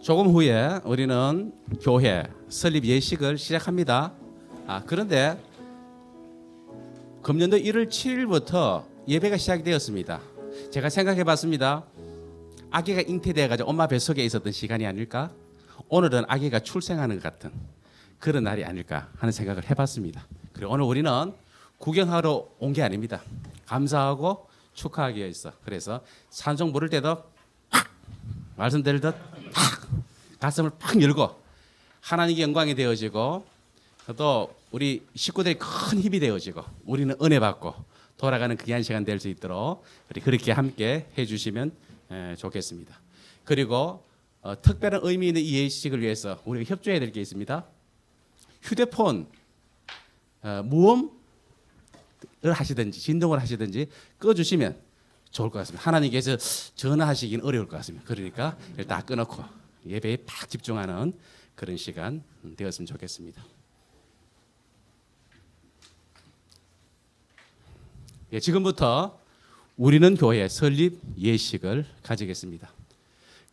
조금 후에 우리는 교회 설립 예식을 시작합니다. 그런데 금년도 1월 7일부터 예배가 시작되었습니다. 제가 생각해 봤습니다. 아기가 잉태되어가지고 엄마 뱃속에 있었던 시간이 아닐까? 오늘은 아기가 출생하는 것 같은 그런 날이 아닐까 하는 생각을 해봤습니다. 그리고 오늘 우리는 구경하러 온 게 아닙니다. 감사하고 축하하기 위해서. 그래서 찬송 부를 때도 확 말씀드리듯 확 가슴을 팍 열고 하나님께 영광이 되어지고 또 우리 식구들이 큰 힘이 되어지고 우리는 은혜 받고 돌아가는 귀한 시간 될 수 있도록 우리 그렇게 함께 해주시면 좋겠습니다. 그리고 특별한 의미 있는 이 예식을 위해서 우리가 협조해야 될 게 있습니다. 휴대폰 무음을 하시든지 진동을 하시든지 꺼주시면 좋을 것 같습니다. 하나님께서 전화하시긴 어려울 것 같습니다. 그러니까 일단 끊어놓고 예배에 팍 집중하는 그런 시간 되었으면 좋겠습니다. 지금부터 우리는 교회 설립 예식을 가지겠습니다.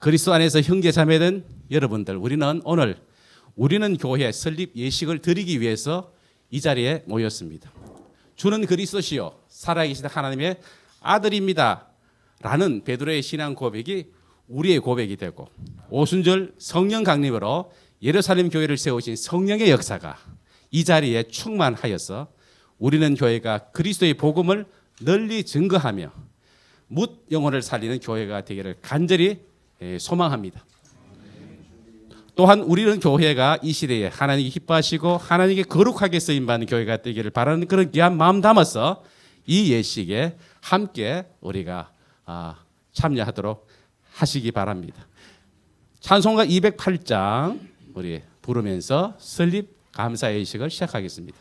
그리스도 안에서 형제 자매된 여러분들, 우리는 오늘 우리는 교회 설립 예식을 드리기 위해서 이 자리에 모였습니다. 주는 그리스도시요 살아계신 하나님의 아들입니다 라는 베드로의 신앙 고백이 우리의 고백이 되고, 오순절 성령 강림으로 예루살렘 교회를 세우신 성령의 역사가 이 자리에 충만하여서 우리는 교회가 그리스도의 복음을 널리 증거하며 뭇 영혼을 살리는 교회가 되기를 간절히 소망합니다. 또한 우리는 교회가 이 시대에 하나님이 기뻐하시고 하나님께 거룩하게 쓰임받는 교회가 되기를 바라는 그런 귀한 마음 담아서 이 예식에 함께 우리가 참여하도록 하시기 바랍니다. 찬송가 208장 우리 부르면서 설립 감사 예식을 시작하겠습니다.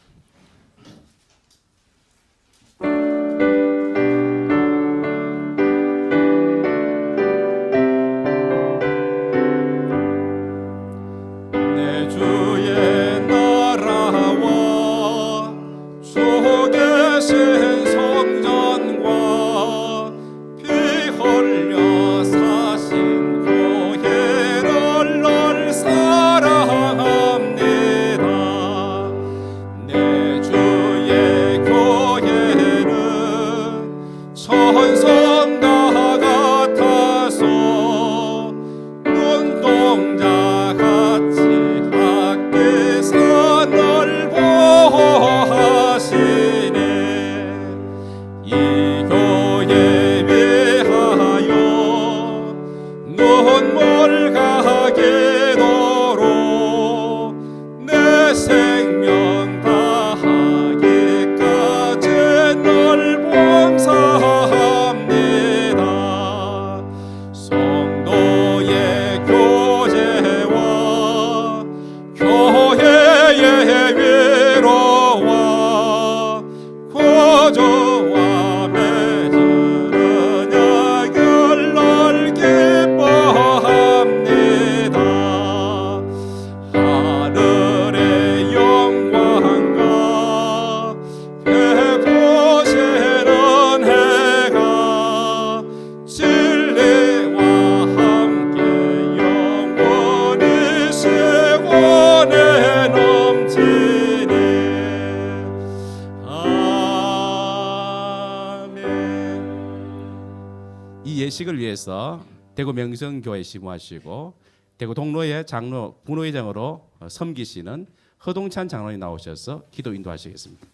예식을 위해서 대구 명성교회 시무하시고 대구 동로의 장로 분회장으로 섬기시는 허동찬 장로님 나오셔서 기도 인도하시겠습니다.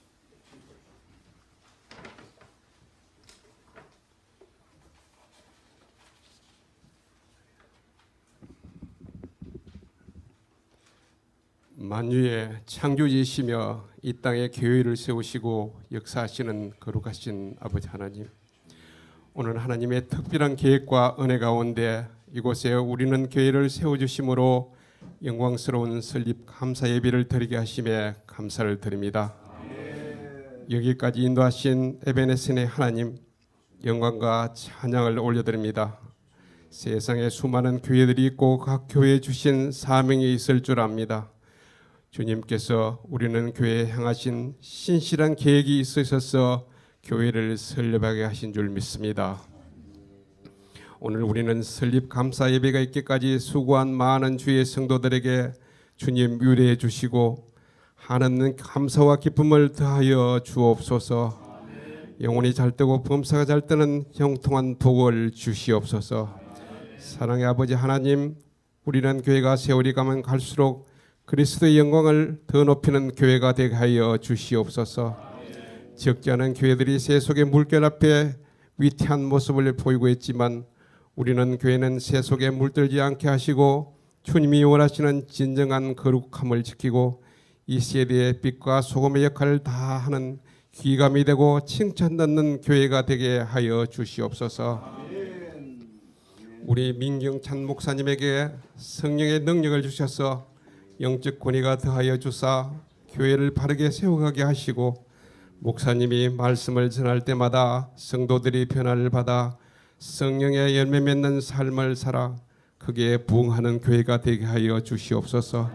만유의 창조주이시며 이 땅에 교회를 세우시고 역사하시는 거룩하신 아버지 하나님, 오늘 하나님의 특별한 계획과 은혜 가운데 이곳에 우리는 교회를 세워주심으로 영광스러운 설립 감사 예배를 드리게 하심에 감사를 드립니다. 여기까지 인도하신 에베네센의 하나님, 영광과 찬양을 올려드립니다. 세상에 수많은 교회들이 있고 각 교회에 주신 사명이 있을 줄 압니다. 주님께서 우리는 교회에 향하신 신실한 계획이 있으셔서 교회를 설립하게 하신 줄 믿습니다. 오늘 우리는 설립 감사 예배가 있기까지 수고한 많은 주의 성도들에게 주님 위로해 주시고 한없는 감사와 기쁨을 더하여 주옵소서. 영혼이 잘 되고 범사가 잘 되는 형통한 복을 주시옵소서. 사랑의 아버지 하나님, 우리는 교회가 세월이 가면 갈수록 그리스도의 영광을 더 높이는 교회가 되게 하여 주시옵소서. 적지 않은 교회들이 세속의 물결 앞에 위태한 모습을 보이고 있지만 우리는 교회는 세속에 물들지 않게 하시고 주님이 원하시는 진정한 거룩함을 지키고 이 세대의 빛과 소금의 역할을 다하는 귀감이 되고 칭찬받는 교회가 되게 하여 주시옵소서. 우리 민경찬 목사님에게 성령의 능력을 주셔서 영적 권위가 더하여 주사 교회를 바르게 세워가게 하시고 목사님이 말씀을 전할 때마다 성도들이 변화를 받아 성령의 열매 맺는 삶을 살아 그게 부응하는 교회가 되게 하여 주시옵소서.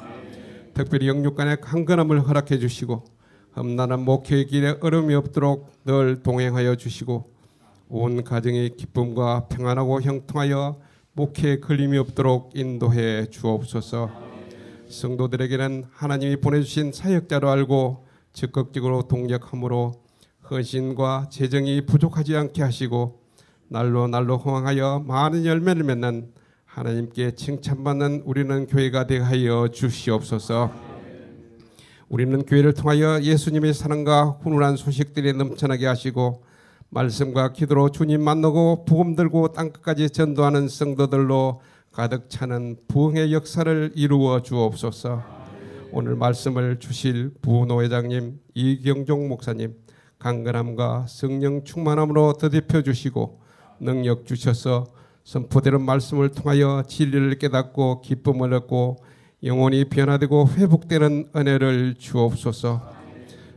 특별히 영육간의 강건함을 허락해 주시고 험난한 목회의 길에 어려움이 없도록 늘 동행하여 주시고 온 가정이 기쁨과 평안하고 형통하여 목회에 걸림이 없도록 인도해 주옵소서. 성도들에게는 하나님이 보내주신 사역자로 알고 적극적으로 동력함으로 헌신과 재정이 부족하지 않게 하시고 날로 날로 호황하여 많은 열매를 맺는 하나님께 칭찬받는 우리는 교회가 되게 하여 주시옵소서. 우리는 교회를 통하여 예수님의 사랑과 훈훈한 소식들이 넘쳐나게 하시고 말씀과 기도로 주님 만나고 복음 들고 땅끝까지 전도하는 성도들로 가득 차는 부흥의 역사를 이루어 주옵소서. 오늘 말씀을 주실 부노회장님, 이경종 목사님 강건함과 성령 충만함으로 더듬혀 주시고 능력 주셔서 선포되는 말씀을 통하여 진리를 깨닫고 기쁨을 얻고 영혼이 변화되고 회복되는 은혜를 주옵소서.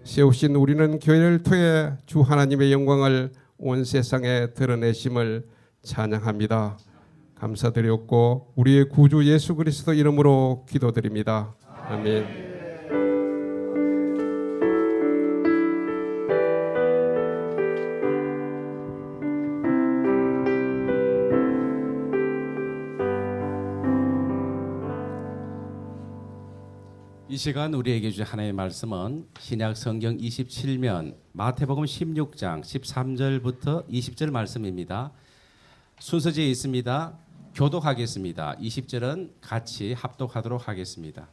세우신 우리는 교회를 통해 주 하나님의 영광을 온 세상에 드러내심을 찬양합니다. 감사드렸고 우리의 구주 예수 그리스도 이름으로 기도드립니다. 아멘. 이 시간 우리에게 주신 하나님의 말씀은 신약 성경 27면 마태복음 16장 13절부터 20절 말씀입니다. 순서지에 있습니다. 교독하겠습니다. 20절은 같이 합독하도록 하겠습니다.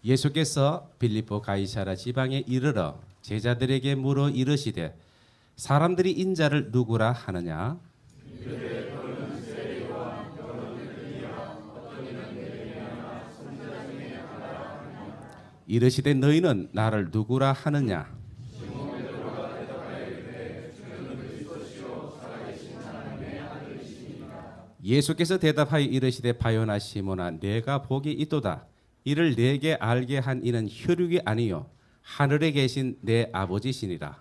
예수께서 빌립보 가이사랴 지방에 이르러 제자들에게 물어 이르시되 사람들이 인자를 누구라 하느냐? 이르시되 너희는 나를 누구라 하느냐? 예수께서 대답하여 이르시되 바요나 시몬아 내가 복이 있도다. 이를 내게 알게 한 이는 혈육이 아니요 하늘에 계신 내 아버지시니라.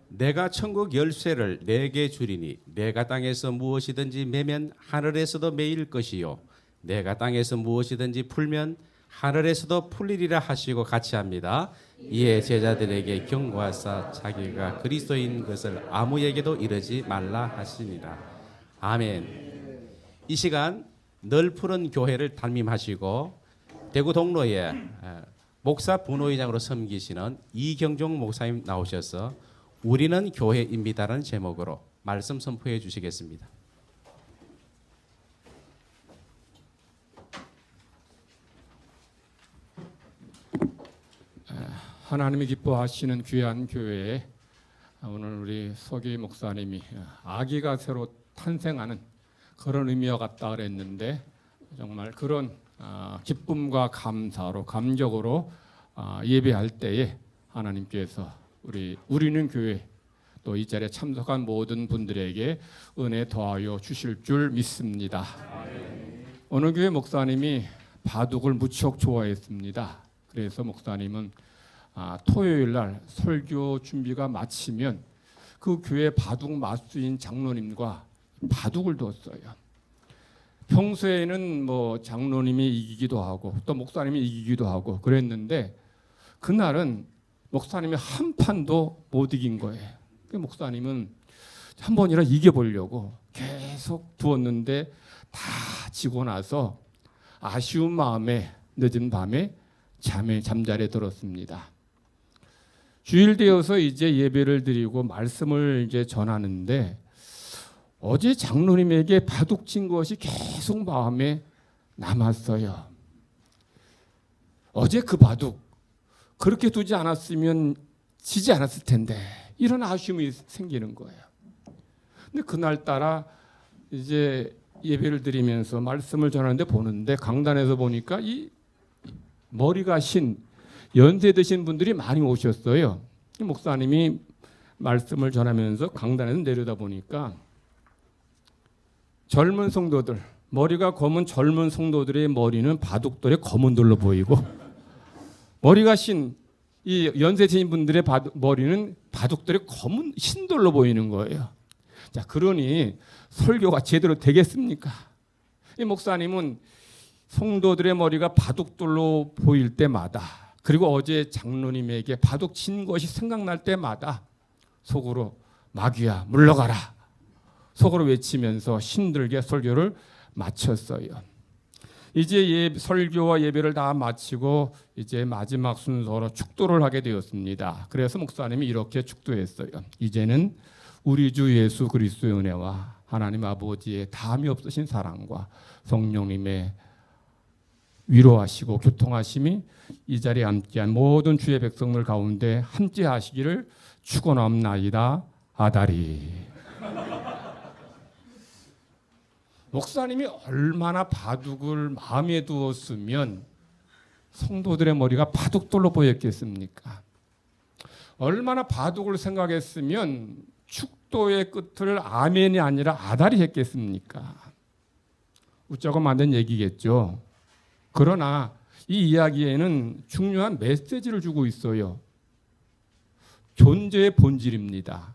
내가 천국 열쇠를 내게 주리니 내가 땅에서 무엇이든지 매면 하늘에서도 매일 것이요 내가 땅에서 무엇이든지 풀면 하늘에서도 풀리리라 하시고 같이 합니다. 이에 제자들에게 경고하사 자기가 그리스도인 것을 아무에게도 이르지 말라 하시니라. 아멘. 이 시간 늘 푸른 교회를 담임하시고 대구 동로에 목사 분호회장으로 섬기시는 이경종 목사님 나오셔서 우리는 교회입니다라는 제목으로 말씀 선포해 주시겠습니다. 하나님이 기뻐하시는 귀한 교회에 오늘 우리 서기 목사님이 아기가 새로 탄생하는 그런 의미와 같다 그랬는데 정말 그런 기쁨과 감사로 감격으로 예배할 때에 하나님께서 우리는 교회 또 이 자리에 참석한 모든 분들에게 은혜 더하여 주실 줄 믿습니다. 어느 교회 목사님이 바둑을 무척 좋아했습니다. 그래서 목사님은 토요일 날 설교 준비가 마치면 그 교회 바둑 마수인 장로님과 바둑을 뒀어요. 평소에는 뭐 장로님이 이기기도 하고 또 목사님이 이기기도 하고 그랬는데 그날은 목사님이 한 판도 못 이긴 거예요. 그 목사님은 한 번이라 이겨보려고 계속 두었는데 다 지고 나서 아쉬운 마음에 늦은 밤에 잠자리에 들었습니다. 주일 되어서 이제 예배를 드리고 말씀을 이제 전하는데 어제 장로님에게 바둑친 것이 계속 마음에 남았어요. 어제 그 바둑 그렇게 두지 않았으면 지지 않았을 텐데 이런 아쉬움이 생기는 거예요. 근데 그날따라 이제 예배를 드리면서 말씀을 전하는데 보는데 강단에서 보니까 이 머리가 신 연세 드신 분들이 많이 오셨어요. 목사님이 말씀을 전하면서 강단에서 내려다 보니까 젊은 성도들, 머리가 검은 젊은 성도들의 머리는 바둑돌의 검은 돌로 보이고 머리가 신 이 연세 드신 분들의 머리는 바둑돌의 검은 흰돌로 보이는 거예요. 자, 그러니 설교가 제대로 되겠습니까? 이 목사님은 성도들의 머리가 바둑돌로 보일 때마다 그리고 어제 장로님에게 바둑 친 것이 생각날 때마다 속으로 마귀야 물러가라 속으로 외치면서 힘들게 설교를 마쳤어요. 이제 설교와 예배를 다 마치고 이제 마지막 순서로 축도를 하게 되었습니다. 그래서 목사님이 이렇게 축도했어요. 이제는 우리 주 예수 그리스도의 은혜와 하나님 아버지의 다함이 없으신 사랑과 성령님의 위로하시고 교통하심이 이 자리에 함께한 모든 주의 백성들 가운데 함께 하시기를 축원합나이다. 아다리. 목사님이 얼마나 바둑을 마음에 두었으면 성도들의 머리가 바둑돌로 보였겠습니까? 얼마나 바둑을 생각했으면 축도의 끝을 아멘이 아니라 아다리 했겠습니까? 웃자고 만든 얘기겠죠. 그러나 이 이야기에는 중요한 메시지를 주고 있어요. 존재의 본질입니다.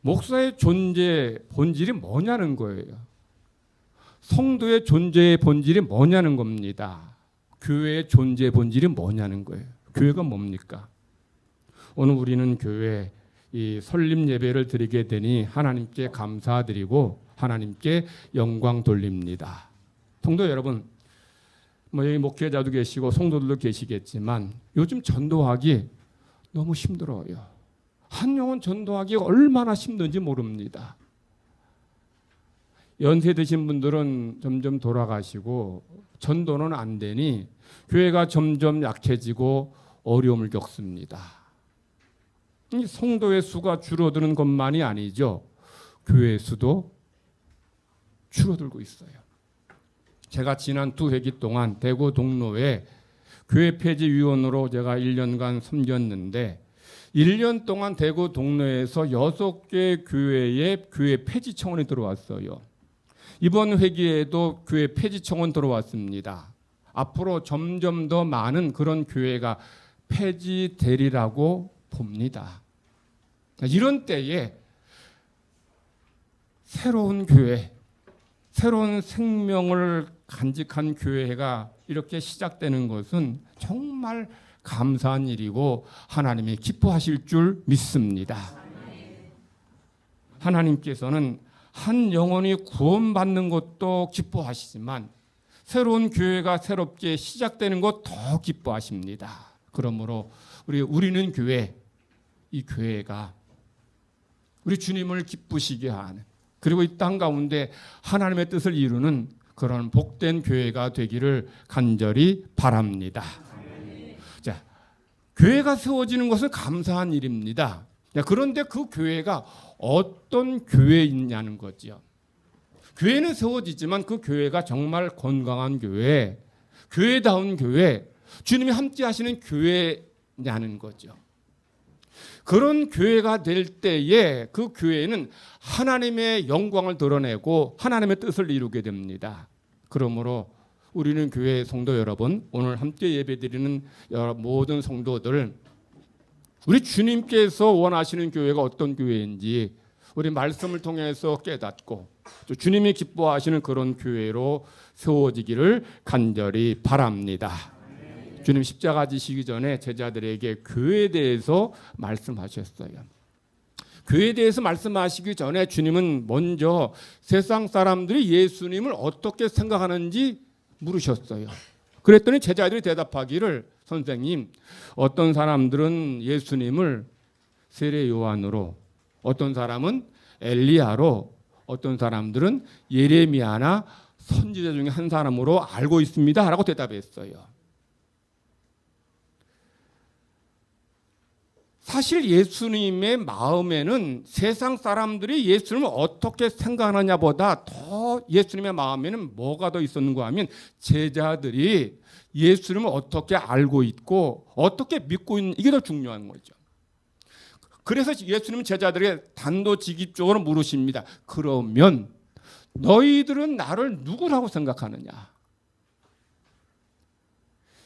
목사의 존재 본질이 뭐냐는 거예요. 성도의 존재의 본질이 뭐냐는 겁니다. 교회의 존재의 본질이 뭐냐는 거예요. 교회가 뭡니까? 오늘 우리는 교회 이 설립 예배를 드리게 되니 하나님께 감사드리고 하나님께 영광 돌립니다. 성도 여러분, 여기 목회자도 계시고 성도들도 계시겠지만 요즘 전도하기 너무 힘들어요. 한 영혼 전도하기 얼마나 힘든지 모릅니다. 연세 드신 분들은 점점 돌아가시고 전도는 안 되니 교회가 점점 약해지고 어려움을 겪습니다. 이 성도의 수가 줄어드는 것만이 아니죠. 교회 수도 줄어들고 있어요. 제가 지난 2회기 동안 대구 동로에 교회 폐지위원으로 제가 1년간 섬겼는데 1년 동안 대구 동로에서 6개 교회에 교회 폐지 청원이 들어왔어요. 이번 회기에도 교회 폐지 청원 들어왔습니다. 앞으로 점점 더 많은 그런 교회가 폐지되리라고 봅니다. 이런 때에 새로운 교회, 새로운 생명을 간직한 교회가 이렇게 시작되는 것은 정말 감사한 일이고 하나님이 기뻐하실 줄 믿습니다. 하나님께서는 한 영혼이 구원받는 것도 기뻐하시지만 새로운 교회가 새롭게 시작되는 것 더 기뻐하십니다. 그러므로 우리는 교회, 이 교회가 우리 주님을 기쁘시게 하는 그리고 이 땅 가운데 하나님의 뜻을 이루는 그런 복된 교회가 되기를 간절히 바랍니다. 자, 교회가 세워지는 것은 감사한 일입니다. 그런데 그 교회가 어떤 교회이냐는 거죠. 교회는 세워지지만 그 교회가 정말 건강한 교회, 교회다운 교회, 주님이 함께 하시는 교회냐는 거죠. 그런 교회가 될 때에 그 교회는 하나님의 영광을 드러내고 하나님의 뜻을 이루게 됩니다. 그러므로 우리는 교회 성도 여러분, 오늘 함께 예배드리는 모든 성도들, 우리 주님께서 원하시는 교회가 어떤 교회인지 우리 말씀을 통해서 깨닫고 또 주님이 기뻐하시는 그런 교회로 세워지기를 간절히 바랍니다. 주님 십자가 지시기 전에 제자들에게 교회에 대해서 말씀하셨어요. 교회에 대해서 말씀하시기 전에 주님은 먼저 세상 사람들이 예수님을 어떻게 생각하는지 물으셨어요. 그랬더니 제자들이 대답하기를 선생님, 어떤 사람들은 예수님을 세례 요한으로, 어떤 사람은 엘리야로, 어떤 사람들은 예레미야나 선지자 중에 한 사람으로 알고 있습니다 라고 대답했어요. 사실 예수님의 마음에는 세상 사람들이 예수님을 어떻게 생각하느냐보다 더 예수님의 마음에는 뭐가 더 있었는가 하면 제자들이 예수님을 어떻게 알고 있고 어떻게 믿고 있는 이게 더 중요한 거죠. 그래서 예수님은 제자들에게 단도직입적으로 물으십니다. 그러면 너희들은 나를 누구라고 생각하느냐?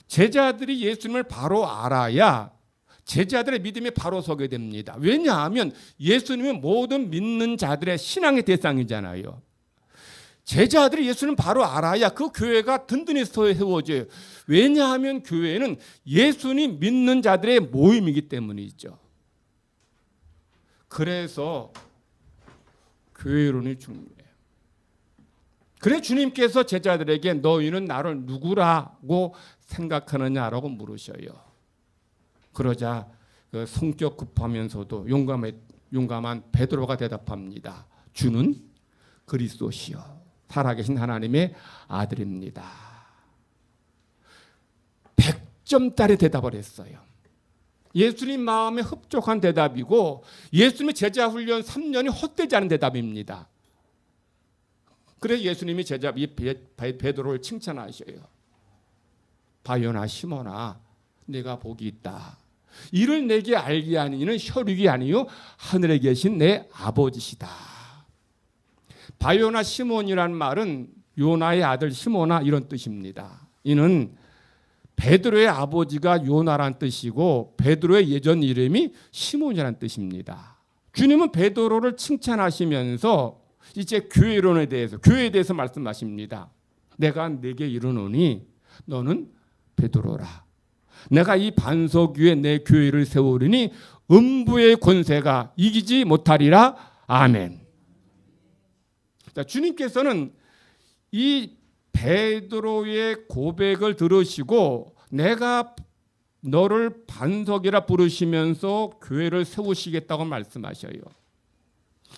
제자들이 예수님을 바로 알아야 제자들의 믿음이 바로 서게 됩니다. 왜냐하면 예수님은 모든 믿는 자들의 신앙의 대상이잖아요. 제자들이 예수님 바로 알아야 그 교회가 든든히 세워져요. 왜냐하면 교회는 예수님 믿는 자들의 모임이기 때문이죠. 그래서 교회론이 중요해요. 그래 주님께서 제자들에게 너희는 나를 누구라고 생각하느냐라고 물으셔요. 그러자 그 성격 급하면서도 용감한 베드로가 대답합니다. 주는 그리스도시요 살아계신 하나님의 아들입니다. 100점짜리 대답을 했어요. 예수님 마음에 흡족한 대답이고 예수님의 제자 훈련 3년이 헛되지 않은 대답입니다. 그래서 예수님이 제자 베드로를 칭찬하셔요. 바요나 시몬아 내가 복이 있다. 이를 내게 알게 하는 이는 혈육이 아니요 하늘에 계신 내 아버지시다. 바요나 시몬이란 말은 요나의 아들 시몬아 이런 뜻입니다. 이는 베드로의 아버지가 요나란 뜻이고 베드로의 예전 이름이 시몬이란 뜻입니다. 주님은 베드로를 칭찬하시면서 이제 교회에 대해서 말씀하십니다. 내가 네게 이르노니 너는 베드로라. 내가 이 반석 위에 내 교회를 세우리니 음부의 권세가 이기지 못하리라. 아멘. 자, 주님께서는 이 베드로의 고백을 들으시고 내가 너를 반석이라 부르시면서 교회를 세우시겠다고 말씀하셔요.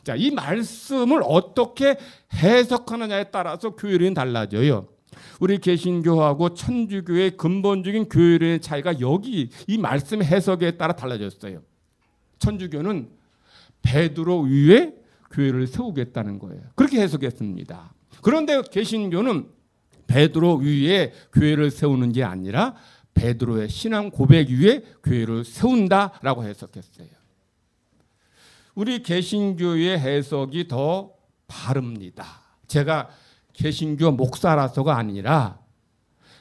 자, 이 말씀을 어떻게 해석하느냐에 따라서 교회론이 달라져요. 우리 개신교하고 천주교의 근본적인 교회론의 차이가 여기 이 말씀 해석에 따라 달라졌어요. 천주교는 베드로 위에 교회를 세우겠다는 거예요. 그렇게 해석했습니다. 그런데 개신교는 베드로 위에 교회를 세우는 게 아니라 베드로의 신앙 고백 위에 교회를 세운다라고 해석했어요. 우리 개신교의 해석이 더 바릅니다. 제가 개신교 목사라서가 아니라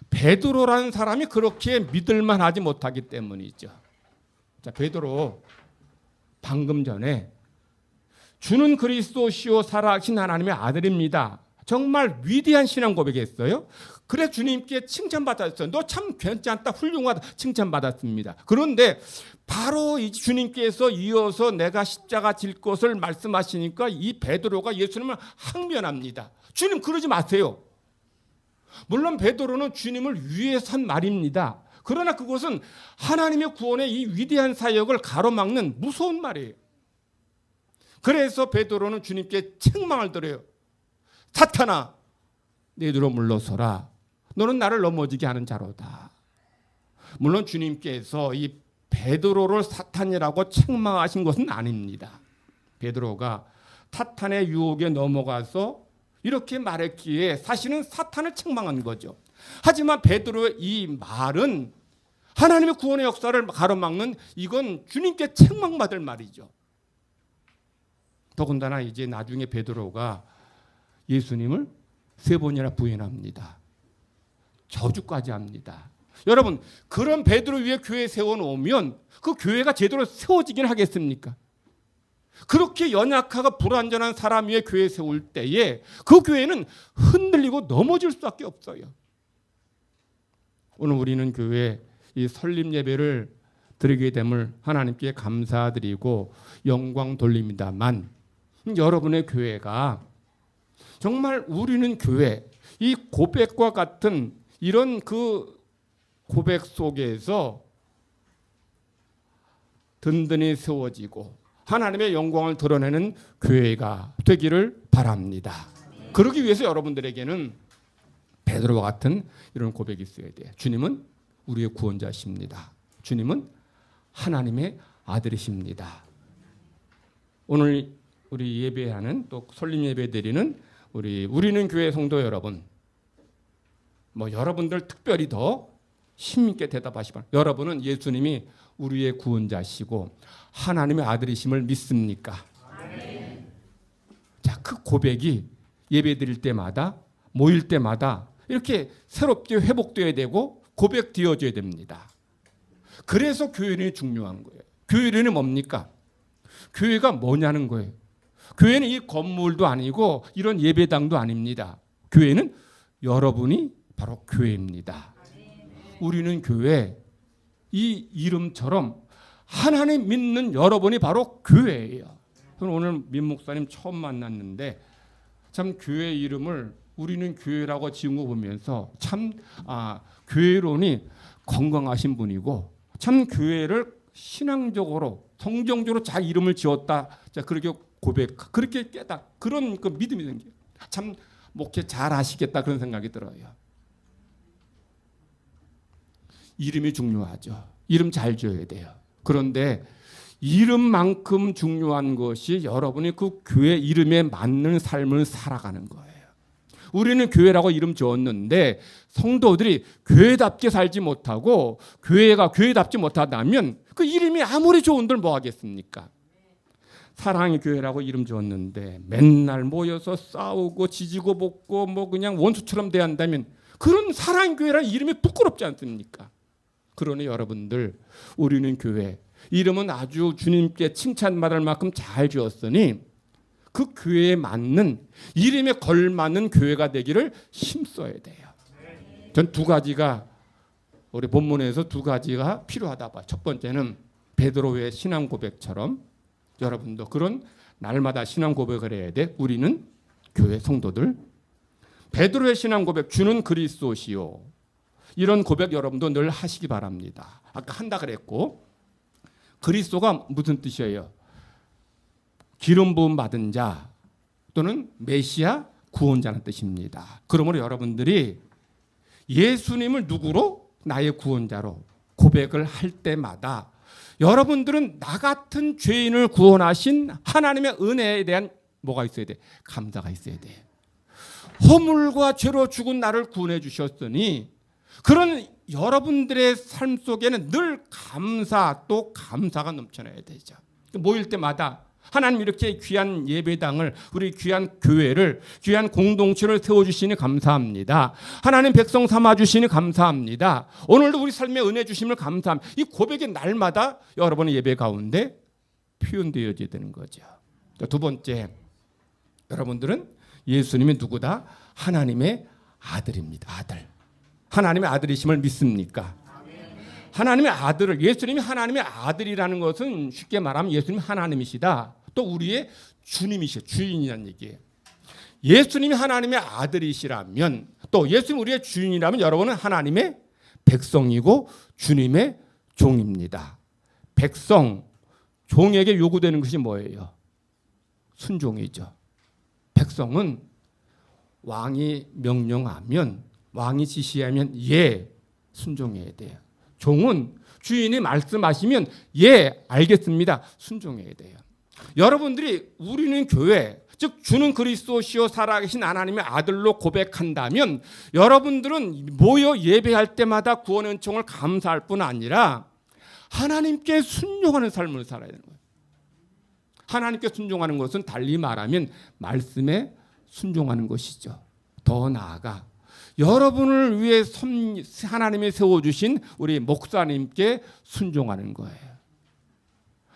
베드로라는 사람이 그렇게 믿을만 하지 못하기 때문이죠. 자, 베드로 방금 전에 주는 그리스도시요 살아계신 하나님의 아들입니다. 정말 위대한 신앙 고백했어요. 그래 주님께 칭찬받았어요. 너 참 괜찮다, 훌륭하다 칭찬받았습니다. 그런데 바로 이 주님께서 이어서 내가 십자가 질 것을 말씀하시니까 이 베드로가 예수님을 항변합니다. 주님 그러지 마세요. 물론 베드로는 주님을 위해서 한 말입니다. 그러나 그것은 하나님의 구원의 이 위대한 사역을 가로막는 무서운 말이에요. 그래서 베드로는 주님께 책망을 드려요. 사탄아, 내 뒤로 물러서라. 너는 나를 넘어지게 하는 자로다. 물론 주님께서 이 베드로를 사탄이라고 책망하신 것은 아닙니다. 베드로가 사탄의 유혹에 넘어가서 이렇게 말했기에 사실은 사탄을 책망한 거죠. 하지만 베드로의 이 말은 하나님의 구원의 역사를 가로막는 이건 주님께 책망받을 말이죠. 더군다나 이제 나중에 베드로가 예수님을 3번이나 부인합니다. 저주까지 합니다. 여러분, 그런 베드로 위에 교회 세워놓으면 그 교회가 제대로 세워지긴 하겠습니까? 그렇게 연약하고 불완전한 사람 위에 교회 세울 때에 그 교회는 흔들리고 넘어질 수밖에 없어요. 오늘 우리는 교회 이 설립 예배를 드리게 됨을 하나님께 감사드리고 영광 돌립니다만, 여러분의 교회가 정말 우리는 교회, 이 고백과 같은 이런 그 고백 속에서 든든히 세워지고 하나님의 영광을 드러내는 교회가 되기를 바랍니다. 그러기 위해서 여러분들에게는 베드로와 같은 이런 고백이 있어야 돼요. 주님은 우리의 구원자십니다. 주님은 하나님의 아들이십니다. 오늘 우리 예배하는 또 설립 예배 드리는 우리는 교회 성도 여러분, 여러분들 특별히 더 힘있게 대답하시 바랍니다. 여러분은 예수님이 우리의 구원자시고 하나님의 아들이심을 믿습니까? 아멘. 자, 그 고백이 예배 드릴 때마다 모일 때마다 이렇게 새롭게 회복되어야 되고 고백되어져야 됩니다. 그래서 교회는 중요한 거예요. 교회는 뭡니까? 교회가 뭐냐는 거예요. 교회는 이 건물도 아니고 이런 예배당도 아닙니다. 교회는 여러분이 바로 교회입니다. 우리는 교회, 이 이름처럼 하나님 믿는 여러분이 바로 교회예요. 저는 오늘 민 목사님 처음 만났는데 참 교회 이름을 우리는 교회라고 지은 거 보면서 참 교회론이 건강하신 분이고 참 교회를 신앙적으로 성경적으로 잘 이름을 지었다. 자, 그렇게 그렇게 깨닫 그런 그 믿음이 생겨요. 참 목회 잘 하시겠다 그런 생각이 들어요. 이름이 중요하죠. 이름 잘 지어야 돼요. 그런데 이름만큼 중요한 것이 여러분이 그 교회 이름에 맞는 삶을 살아가는 거예요. 우리는 교회라고 이름 지었는데 성도들이 교회답게 살지 못하고 교회가 교회답지 못하다면 그 이름이 아무리 좋은들 뭐 하겠습니까? 사랑의 교회라고 이름 지었는데 맨날 모여서 싸우고 지지고 볶고 그냥 원수처럼 대한다면 그런 사랑의 교회라는 이름이 부끄럽지 않습니까? 그러니 여러분들, 우리는 교회 이름은 아주 주님께 칭찬받을 만큼 잘 지었으니 그 교회에 맞는 이름에 걸맞는 교회가 되기를 힘써야 돼요. 전 두 가지가 우리 본문에서 두 가지가 필요하다 봐요. 첫 번째는 베드로의 신앙 고백처럼 여러분도 그런 날마다 신앙 고백을 해야 돼. 우리는 교회 성도들. 베드로의 신앙 고백, 주는 그리스도시요. 이런 고백 여러분도 늘 하시기 바랍니다. 아까 한다 그랬고, 그리스도가 무슨 뜻이에요? 기름 부음 받은 자 또는 메시아 구원자는 뜻입니다. 그러므로 여러분들이 예수님을 누구로? 나의 구원자로 고백을 할 때마다 여러분들은 나 같은 죄인을 구원하신 하나님의 은혜에 대한 뭐가 있어야 돼? 감사가 있어야 돼. 허물과 죄로 죽은 나를 구원해 주셨으니 그런 여러분들의 삶 속에는 늘 감사 또 감사가 넘쳐나야 되죠. 모일 때마다 하나님 이렇게 귀한 예배당을, 우리 귀한 교회를, 귀한 공동체를 세워주시니 감사합니다. 하나님 백성 삼아주시니 감사합니다. 오늘도 우리 삶에 은혜 주심을 감사합니다. 이 고백이 날마다 여러분의 예배 가운데 표현되어져야 되는 거죠. 두 번째, 여러분들은 예수님이 누구다? 하나님의 아들입니다. 아들. 하나님의 아들이심을 믿습니까? 하나님의 아들을, 예수님이 하나님의 아들이라는 것은 쉽게 말하면 예수님이 하나님이시다. 또 우리의 주님이시다. 주인이라는 얘기예요. 예수님이 하나님의 아들이시라면, 또 예수님이 우리의 주인이라면 여러분은 하나님의 백성이고 주님의 종입니다. 백성, 종에게 요구되는 것이 뭐예요? 순종이죠. 백성은 왕이 명령하면, 왕이 지시하면 순종해야 돼요. 종은 주인이 말씀하시면 알겠습니다. 순종해야 돼요. 여러분들이 우리는 교회, 즉 주는 그리스도시요 살아계신 하나님의 아들로 고백한다면 여러분들은 모여 예배할 때마다 구원의 은총을 감사할 뿐 아니라 하나님께 순종하는 삶을 살아야 되는 거예요. 하나님께 순종하는 것은 달리 말하면 말씀에 순종하는 것이죠. 더 나아가 여러분을 위해 하나님이 세워주신 우리 목사님께 순종하는 거예요.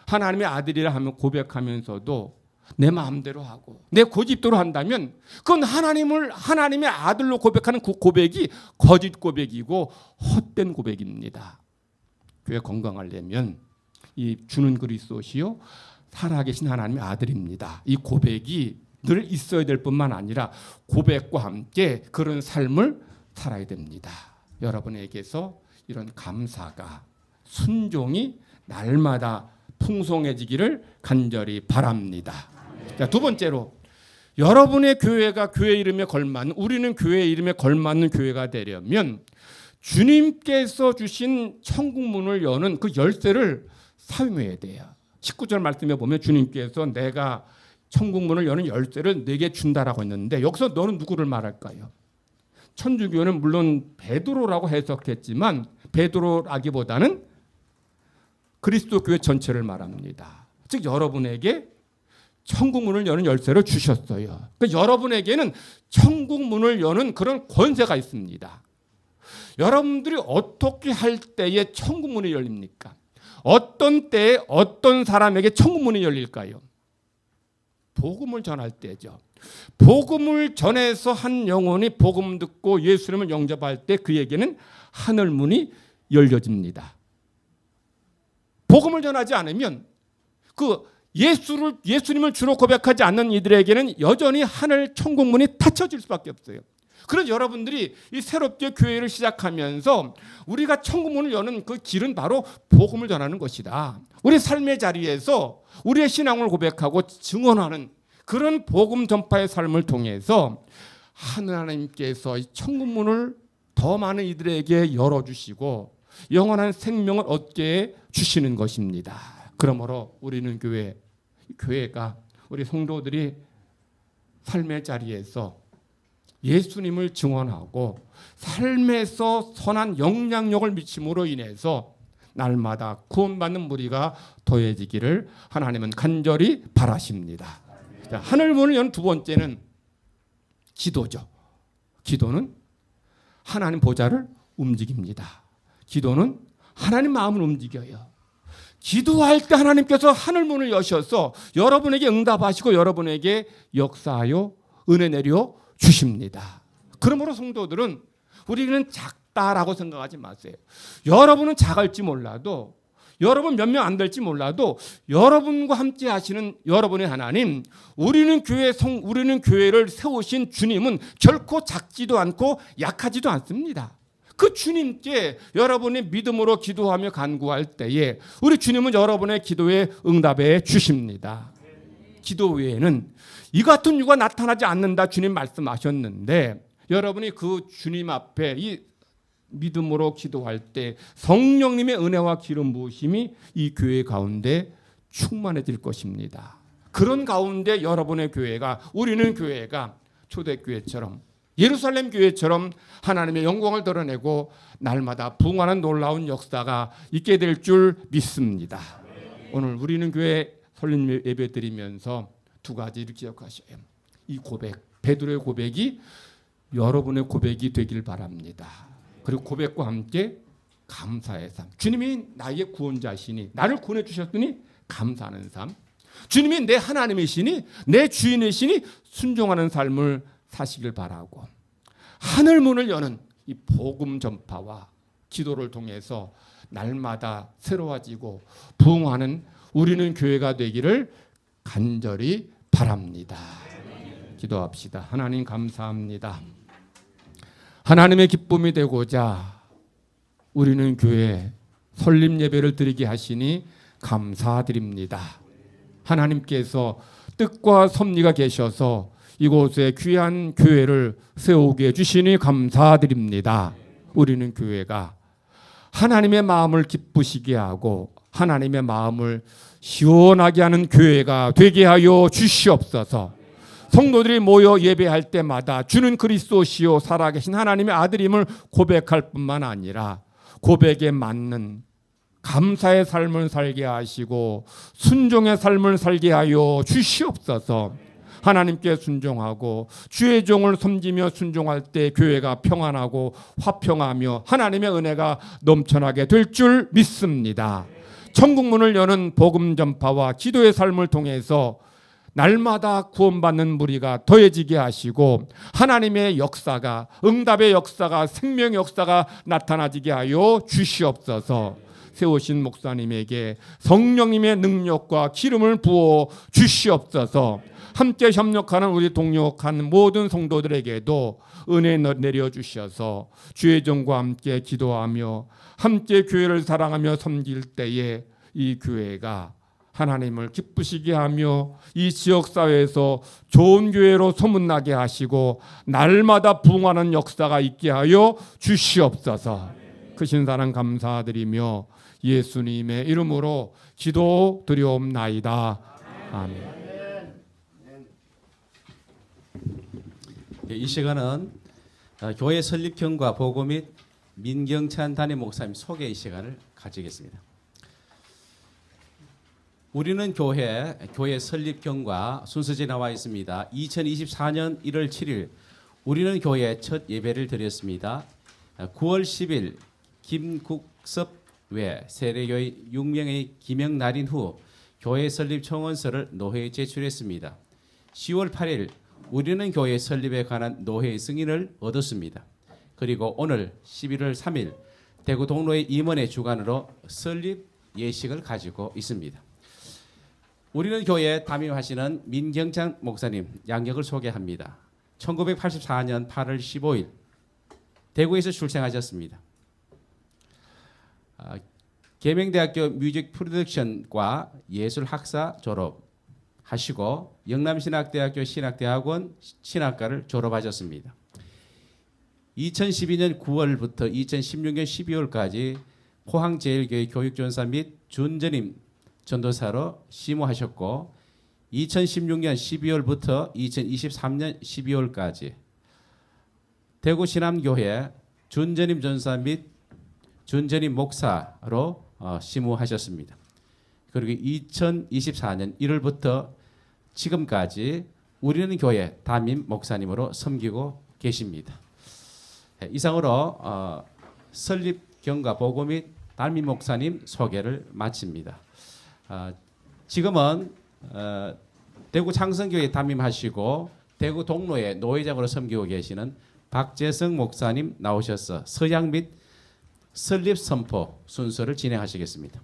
하나님의 아들이라 하면 고백하면서도 내 마음대로 하고 내 고집대로 한다면 그건 하나님의 아들로 고백하는 그 고백이 거짓 고백이고 헛된 고백입니다. 교회 건강하려면 이 주는 그리스도시요 살아계신 하나님의 아들입니다. 이 고백이 늘 있어야 될 뿐만 아니라 고백과 함께 그런 삶을 살아야 됩니다. 여러분에게서 이런 감사가 순종이 날마다 풍성해지기를 간절히 바랍니다. 자, 두 번째로 여러분의 교회가 교회 이름에 걸맞는 우리는 교회 이름에 걸맞는 교회가 되려면 주님께서 주신 천국 문을 여는 그 열쇠를 사용해야 돼요. 19절 말씀에 보면 주님께서 내가 천국 문을 여는 열쇠를 내게 준다라고 했는데 여기서 너는 누구를 말할까요? 천주교는 물론 베드로라고 해석했지만 베드로라기보다는 그리스도 교회 전체를 말합니다. 즉 여러분에게 천국 문을 여는 열쇠를 주셨어요. 그러니까 여러분에게는 천국 문을 여는 그런 권세가 있습니다. 여러분들이 어떻게 할 때에 천국 문이 열립니까? 어떤 때에 어떤 사람에게 천국 문이 열릴까요? 복음을 전할 때죠. 복음을 전해서 한 영혼이 복음 듣고 예수님을 영접할 때 그에게는 하늘 문이 열려집니다. 복음을 전하지 않으면 그 예수님을 주로 고백하지 않는 이들에게는 여전히 하늘 천국 문이 닫혀질 수밖에 없어요. 그래서 여러분들이 이 새롭게 교회를 시작하면서 우리가 천국 문을 여는 그 길은 바로 복음을 전하는 것이다. 우리 삶의 자리에서 우리의 신앙을 고백하고 증언하는 그런 복음 전파의 삶을 통해서 하나님께서 이 천국 문을 더 많은 이들에게 열어주시고 영원한 생명을 얻게 주시는 것입니다. 그러므로 우리는 교회가 우리 성도들이 삶의 자리에서 예수님을 증언하고 삶에서 선한 영향력을 미침으로 인해서 날마다 구원받는 무리가 더해지기를 하나님은 간절히 바라십니다. 자, 하늘 문을 연 두 번째는 기도죠. 기도는 하나님 보좌를 움직입니다. 기도는 하나님 마음을 움직여요. 기도할 때 하나님께서 하늘 문을 여셔서 여러분에게 응답하시고 여러분에게 역사하여 은혜 내려 주십니다. 그러므로 성도들은 우리는 작다라고 생각하지 마세요. 여러분은 작을지 몰라도 여러분 몇 명 안 될지 몰라도 여러분과 함께 하시는 여러분의 하나님, 우리는 교회를 세우신 주님은 결코 작지도 않고 약하지도 않습니다. 그 주님께 여러분이 믿음으로 기도하며 간구할 때에 우리 주님은 여러분의 기도에 응답해 주십니다. 기도 외에는 이 같은 유가 나타나지 않는다 주님 말씀하셨는데 여러분이 그 주님 앞에 이 믿음으로 기도할 때 성령님의 은혜와 기름 부으심이 이 교회 가운데 충만해질 것입니다. 그런 가운데 여러분의 교회가 우리는 교회가 초대교회처럼 예루살렘 교회처럼 하나님의 영광을 드러내고 날마다 부흥하는 놀라운 역사가 있게 될 줄 믿습니다. 오늘 우리는 교회 설립 예배 드리면서 두 가지를 기억하셔요. 이 고백, 베드로의 고백이 여러분의 고백이 되길 바랍니다. 그리고 고백과 함께 감사의 삶. 주님이 나의 구원자시니 나를 구원해 주셨으니 감사하는 삶. 주님이 내 하나님이시니 내 주인이시니 순종하는 삶을 사시길 바라고 하늘 문을 여는 이 복음 전파와 기도를 통해서 날마다 새로워지고 부흥하는 우리는 교회가 되기를 간절히 바랍니다. 기도합시다. 하나님 감사합니다. 하나님의 기쁨이 되고자 우리는 교회 설립 예배를 드리게 하시니 감사드립니다. 하나님께서 뜻과 섭리가 계셔서 이곳에 귀한 교회를 세우게 해주시니 감사드립니다. 우리는 교회가 하나님의 마음을 기쁘시게 하고 하나님의 마음을 시원하게 하는 교회가 되게 하여 주시옵소서. 성도들이 모여 예배할 때마다 주는 그리스도시요 살아계신 하나님의 아들임을 고백할 뿐만 아니라 고백에 맞는 감사의 삶을 살게 하시고 순종의 삶을 살게 하여 주시옵소서. 하나님께 순종하고 주의 종을 섬기며 순종할 때 교회가 평안하고 화평하며 하나님의 은혜가 넘쳐나게 될 줄 믿습니다. 천국 문을 여는 복음 전파와 기도의 삶을 통해서 날마다 구원받는 무리가 더해지게 하시고 하나님의 역사가 응답의 역사가 생명의 역사가 나타나지게 하여 주시옵소서. 세우신 목사님에게 성령님의 능력과 기름을 부어 주시옵소서. 함께 협력하는 우리 동역한 모든 성도들에게도 은혜 내려 주셔서 주의 종과 함께 기도하며 함께 교회를 사랑하며 섬길 때에 이 교회가 하나님을 기쁘시게 하며 이 지역 사회에서 좋은 교회로 소문나게 하시고 날마다 부흥하는 역사가 있게 하여 주시옵소서. 크신 사랑 감사드리며 예수님의 이름으로 기도드리옵나이다. 아멘. 이 시간은 교회 설립형과 보고 및 민경찬 담임 목사님 소개 이 시간을 가지겠습니다. 우리는 교회 설립경과 순서지 나와 있습니다. 2024년 1월 7일 우리는 교회 첫 예배를 드렸습니다. 9월 10일 김국섭 외 세례교회 6명의 기명 날인 후 교회 설립 청원서를 노회에 제출했습니다. 10월 8일 우리는 교회 설립에 관한 노회의 승인을 얻었습니다. 그리고 오늘 11월 3일 대구 동로의 임원의 주관으로 설립 예식을 가지고 있습니다. 우리는 교회 담임하시는 민경찬 목사님 양력을 소개합니다. 1984년 8월 15일 대구에서 출생하셨습니다. 계명대학교 뮤직 프로덕션과 예술학사 졸업하시고 영남신학대학교 신학대학원 신학과를 졸업하셨습니다. 2012년 9월부터 2016년 12월까지 포항제일교회 교육전사 및 준전임 전도사로 심호하셨고 2016년 12월부터 2023년 12월까지 대구 신암교회 준전임 전사 및 준전임 목사로 심호하셨습니다. 그리고 2024년 1월부터 지금까지 우리는 교회 담임 목사님으로 섬기고 계십니다. 이상으로 설립경과 보고 및 담임 목사님 소개를 마칩니다. 지금은 대구 창성교회 담임하시고 대구 동로의 노회장으로 섬기고 계시는 박재성 목사님 나오셔서 서양 및 설립 선포 순서를 진행하시겠습니다.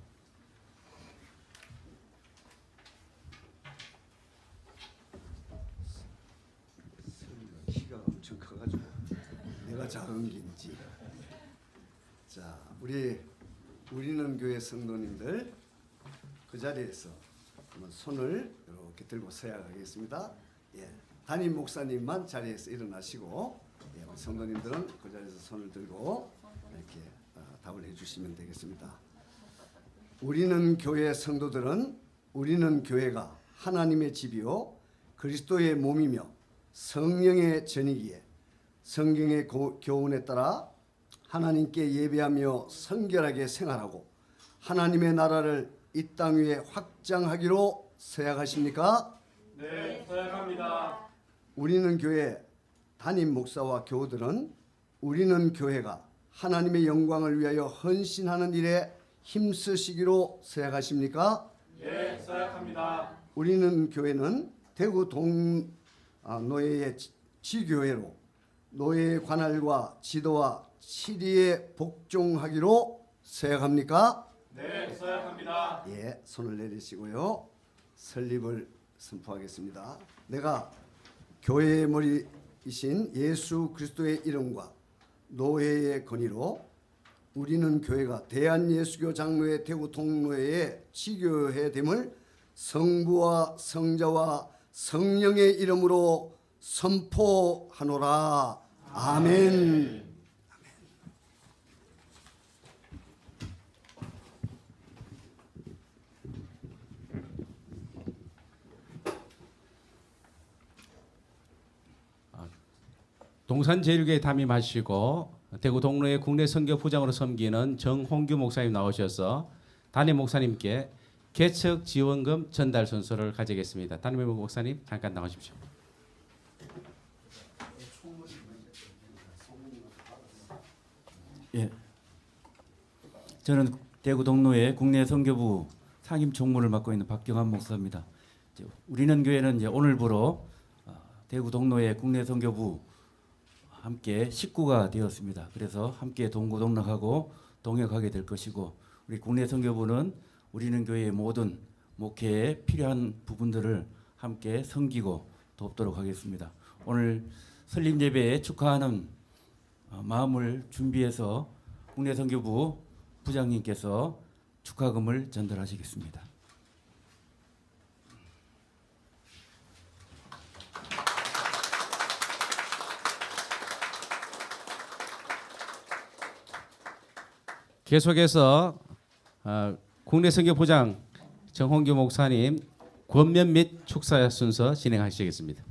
키가 엄청 커가지고 내가 작은 긴지. 자, 우리는 교회 성도님들 그 자리에서 한번 손을 이렇게 들고 서야하겠습니다. 예, 담임 목사님만 자리에서 일어나시고 예, 성도님들은 그 자리에서 손을 들고 이렇게 답을 해주시면 되겠습니다. 우리는 교회 성도들은 우리는 교회가 하나님의 집이요 그리스도의 몸이며 성령의 전이기에 성경의 교훈에 따라 하나님께 예배하며 성결하게 생활하고 하나님의 나라를 이 땅 위에 확장하기로 서약하십니까? 네, 서약합니다. 우리는 교회 담임 목사와 교우들은 우리는 교회가 하나님의 영광을 위하여 헌신하는 일에 힘쓰시기로 서약하십니까? 네, 서약합니다. 우리는 교회는 대구 동노회의 지교회로 노예의 관할과 지도와 치리에 복종하기로 서약합니까? 네, 서약합니다. 예, 손을 내리시고요. 설립을 선포하겠습니다. 내가 교회의 머리이신 예수 그리스도의 이름과 노회의 권위로 우리는 교회가 대한예수교 장로회 대구 동로회의 지교회 됨을 성부와 성자와 성령의 이름으로 선포하노라. 아멘. 동산제일교회 담임하시고 대구 동로의 국내 선교부장으로 섬기는 정홍규 목사님 나오셔서 담임 목사님께 개척 지원금 전달 순서를 가지겠습니다. 담임 목사님 잠깐 나오십시오. 예, 저는 대구 동로의 국내 선교부 상임 총무를 맡고 있는 박경환 목사입니다. 우리는 교회는 이제 오늘부로 대구 동로의 국내 선교부 함께 식구가 되었습니다. 그래서 함께 동고동락하고 동역하게 될 것이고 우리 국내 선교부는 우리는 교회의 모든 목회에 필요한 부분들을 함께 섬기고 돕도록 하겠습니다. 오늘 설립 예배에 축하하는 마음을 준비해서 국내 선교부 부장님께서 축하금을 전달하시겠습니다. 계속해서 국내 선교부장 정홍규 목사님 권면 및 축사 순서 진행하시겠습니다.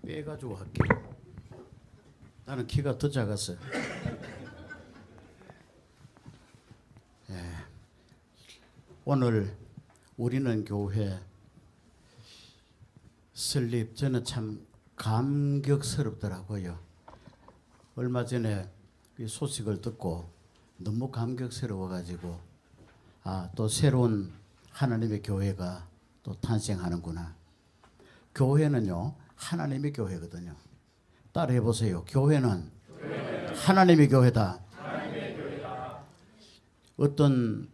빼가지고 할게. 나는 키가 더 작았어요. 오늘 우리는 교회 설립 저는 참 감격스럽더라고요. 얼마 전에 이 소식을 듣고 너무 감격스러워가지고 또 새로운 하나님의 교회가 또 탄생하는구나. 교회는요 하나님의 교회거든요. 따라해 보세요. 교회는 하나님의 교회다. 어떤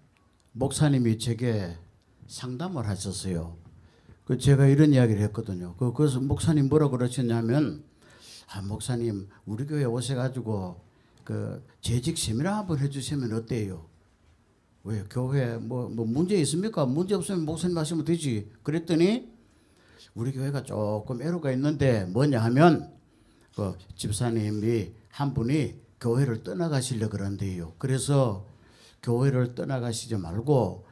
목사님이 제게 상담을 하셨어요. 제가 이런 이야기를 했거든요. 그래서 목사님 뭐라 그러셨냐면, 목사님 우리 교회 오셔가지고 재직 세미나 한번 해주시면 어때요? 왜 교회 뭐 문제 있습니까? 문제 없으면 목사님 하시면 되지. 그랬더니 우리 교회가 조금 애로가 있는데 뭐냐 하면 집사님이 한 분이 교회를 떠나가시려 그런데요. 그래서 교회를 떠나가시지 말고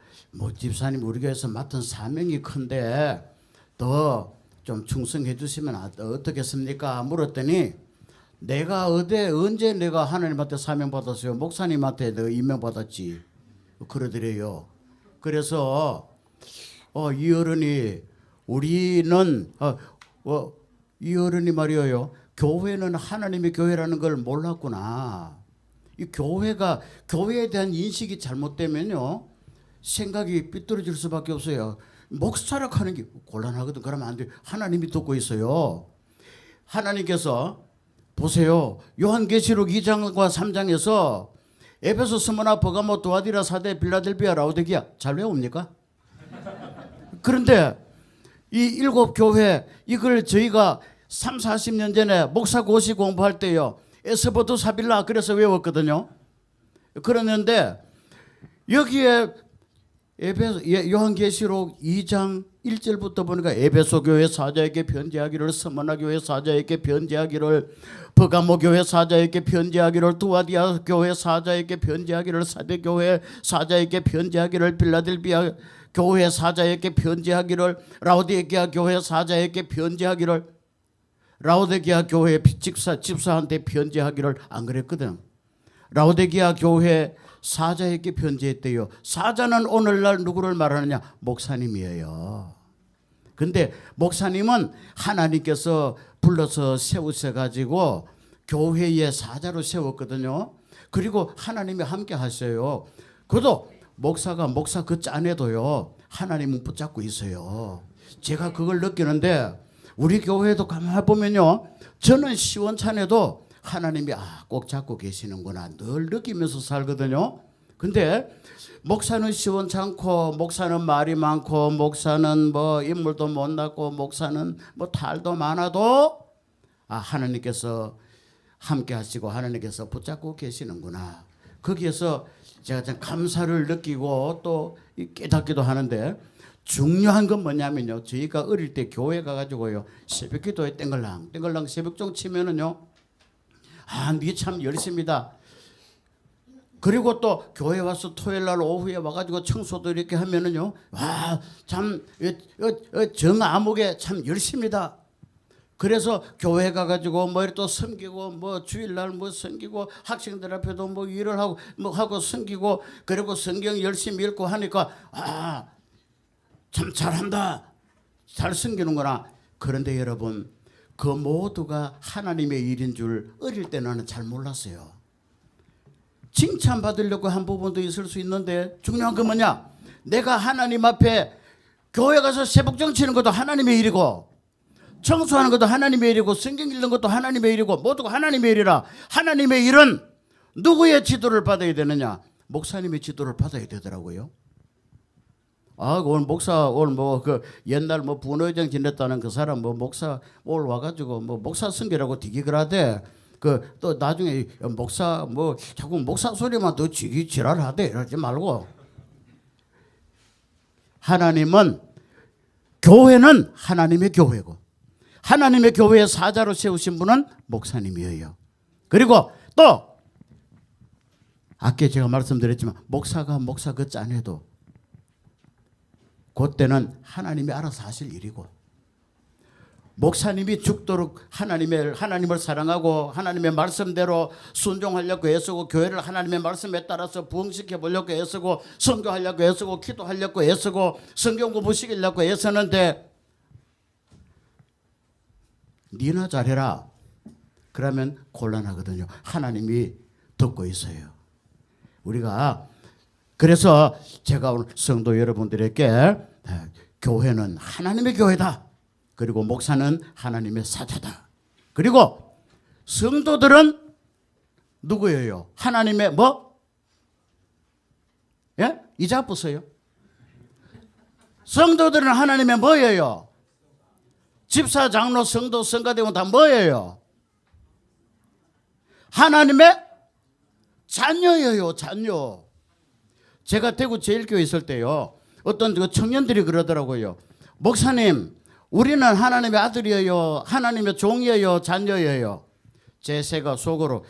집사님 우리 교회에서 맡은 사명이 큰데 더 좀 충성해 주시면 어떻겠습니까? 물었더니 내가 언제 내가 하나님한테 사명 받았어요? 목사님한테 너 임명 받았지. 그러더래요. 그래서 이 어른이 우리는 이 어른이 말이에요. 교회는 하나님의 교회라는 걸 몰랐구나. 이 교회에 대한 인식이 잘못되면요 생각이 삐뚤어질 수밖에 없어요. 목사락 하는 게 곤란하거든. 그러면 안 돼. 하나님이 돕고 있어요. 하나님께서 보세요. 요한계시록 2장과 3장에서 에베소, 스무나, 버가모, 두아디라, 사데, 빌라델비아, 라오디게아 잘 외웁니까? 그런데 이 7교회 이걸 저희가 30-40년 전에 목사고시 공부할 때요 에스보드 사빌라 그래서 외웠거든요. 그랬는데 여기에 요한계시록 2장 1절부터 보니까 에베소 교회 사자에게 편지하기를, 스무나 교회 사자에게 편지하기를, 버가모 교회 사자에게 편지하기를, 두아디아 교회 사자에게 편지하기를, 사대 교회 사자에게 편지하기를, 빌라델비아 교회 사자에게 편지하기를, 라오디게아 교회 사자에게 편지하기를, 라오디게아 교회 집사한테 편지하기를 안 그랬거든. 라오디게아 교회 사자에게 편지했대요. 사자는 오늘날 누구를 말하느냐? 목사님이에요. 근데 목사님은 하나님께서 불러서 세우셔가지고 교회의 사자로 세웠거든요. 그리고 하나님이 함께 하셔요. 그래도 목사 그 짠에도요 하나님은 붙잡고 있어요. 제가 그걸 느끼는데 우리 교회도 가만히 보면요 저는 시원찮아도 하나님이 꼭 잡고 계시는구나 늘 느끼면서 살거든요. 근데 목사는 시원찮고, 목사는 말이 많고, 목사는 뭐 인물도 못났고, 목사는 뭐 탈도 많아도 하나님께서 함께 하시고 하나님께서 붙잡고 계시는구나. 거기에서 제가 참 감사를 느끼고 또 깨닫기도 하는데, 중요한 건 뭐냐면요 저희가 어릴 때 교회 가가지고요 새벽기도에 땡글랑 새벽종 치면은요 네 참 열심이다. 그리고 또 교회 와서 토요일 날 오후에 와가지고 청소도 이렇게 하면은요 참 정아무개 참 열심이다. 그래서 교회 가가지고 뭐 또 섬기고 뭐 주일날 뭐 섬기고 학생들 앞에도 뭐 일을 하고 뭐 하고 섬기고 그리고 성경 열심히 읽고 하니까 참 잘한다. 잘 섬기는구나. 그런데 여러분 그 모두가 하나님의 일인 줄 어릴 때 나는 잘 몰랐어요. 칭찬받으려고 한 부분도 있을 수 있는데 중요한 건 뭐냐? 내가 하나님 앞에 교회 가서 새벽정 치는 것도 하나님의 일이고 청소하는 것도 하나님의 일이고 성경 읽는 것도 하나님의 일이고 모두가 하나님의 일이라. 하나님의 일은 누구의 지도를 받아야 되느냐? 목사님의 지도를 받아야 되더라고요. 오늘 목사 오늘 뭐 그 옛날 뭐 부의장 지냈다는 그 사람 뭐 목사 오늘 와가지고 뭐 목사 선교라고 디기그라대. 그 또 나중에 목사 뭐 자꾸 목사 소리만 더 지랄하대 이러지 말고. 하나님은 교회는 하나님의 교회고 하나님의 교회의 사자로 세우신 분은 목사님이에요. 그리고 또 아까 제가 말씀드렸지만 목사가 목사 그 짠해도 그때는 하나님이 알아서 하실 일이고 목사님이 죽도록 하나님을 사랑하고 하나님의 말씀대로 순종하려고 애쓰고 교회를 하나님의 말씀에 따라서 부흥시켜 보려고 애쓰고 선교하려고 애쓰고 기도하려고 애쓰고 성경 공부시키려고 애쓰는데 니나 잘해라 그러면 곤란하거든요. 하나님이 듣고 있어요. 우리가 그래서 제가 오늘 성도 여러분들에게 교회는 하나님의 교회다. 그리고 목사는 하나님의 사자다. 그리고 성도들은 누구예요? 하나님의 뭐? 예? 이자 보세요. 성도들은 하나님의 뭐예요? 집사, 장로, 성도, 성가대원 다 뭐예요? 하나님의 자녀예요. 자녀. 제가 대구 제일교회 있을 때요. 어떤 그 청년들이 그러더라고요. 목사님, 우리는 하나님의 아들이에요. 하나님의 종이에요. 자녀예요. 제 새가 속으로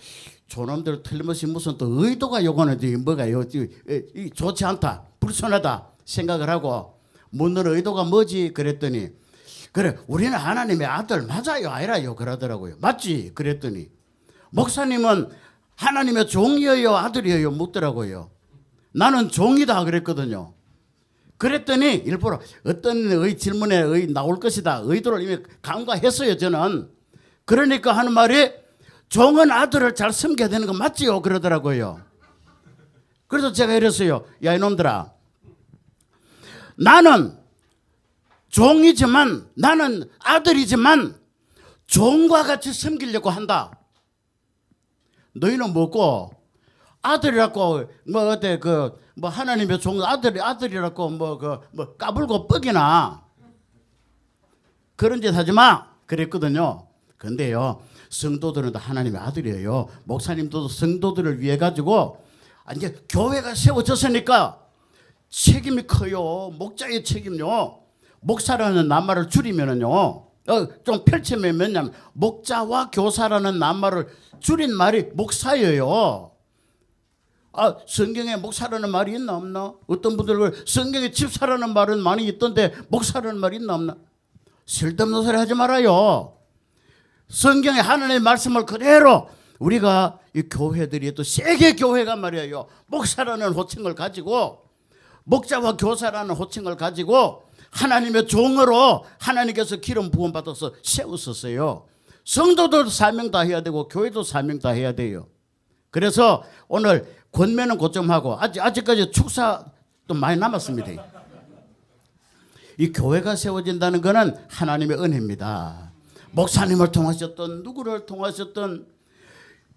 저놈들 틀림없이 무슨 또 의도가 요거는 뭐가요? 좋지 않다. 불순하다 생각을 하고 묻는 의도가 뭐지? 그랬더니 그래 우리는 하나님의 아들 맞아요? 아니라요? 그러더라고요. 맞지? 그랬더니 목사님은 하나님의 종이에요? 아들이에요? 묻더라고요. 나는 종이다 그랬거든요. 그랬더니 일부러 어떤 질문에 나올 것이다 의도를 이미 간과했어요. 저는. 그러니까 하는 말이 종은 아들을 잘 섬겨야 되는 거 맞지요? 그러더라고요. 그래서 제가 이랬어요. 야 이놈들아, 나는 종이지만 나는 아들이지만 종과 같이 섬기려고 한다. 너희는 뭐고 아들이라고 뭐 어때 뭐 하나님의 종 아들이라고 뭐 까불고 뻑이나 그런 짓 하지 마 그랬거든요. 근데요 성도들은 다 하나님의 아들이에요. 목사님도 성도들을 위해 가지고 이제 교회가 세워졌으니까 책임이 커요. 목자의 책임요. 목사라는 낱말을 줄이면은요 좀 펼치면 뭐냐면 목자와 교사라는 낱말을 줄인 말이 목사예요. 성경에 목사라는 말이 있나 없나? 어떤 분들은 성경에 집사라는 말은 많이 있던데 목사라는 말이 있나 없나? 쓸데없는 소리 하지 말아요. 성경에 하나님의 말씀을 그대로 우리가 이 교회들이 또 세계 교회가 말이에요. 목사라는 호칭을 가지고 목자와 교사라는 호칭을 가지고 하나님의 종으로 하나님께서 기름 부음 받아서 세웠었어요. 성도도 사명 다 해야 되고 교회도 사명 다 해야 돼요. 그래서 오늘 권면은 고점하고 아직까지 축사도 많이 남았습니다. 이 교회가 세워진다는 것은 하나님의 은혜입니다. 목사님을 통하셨던 누구를 통하셨던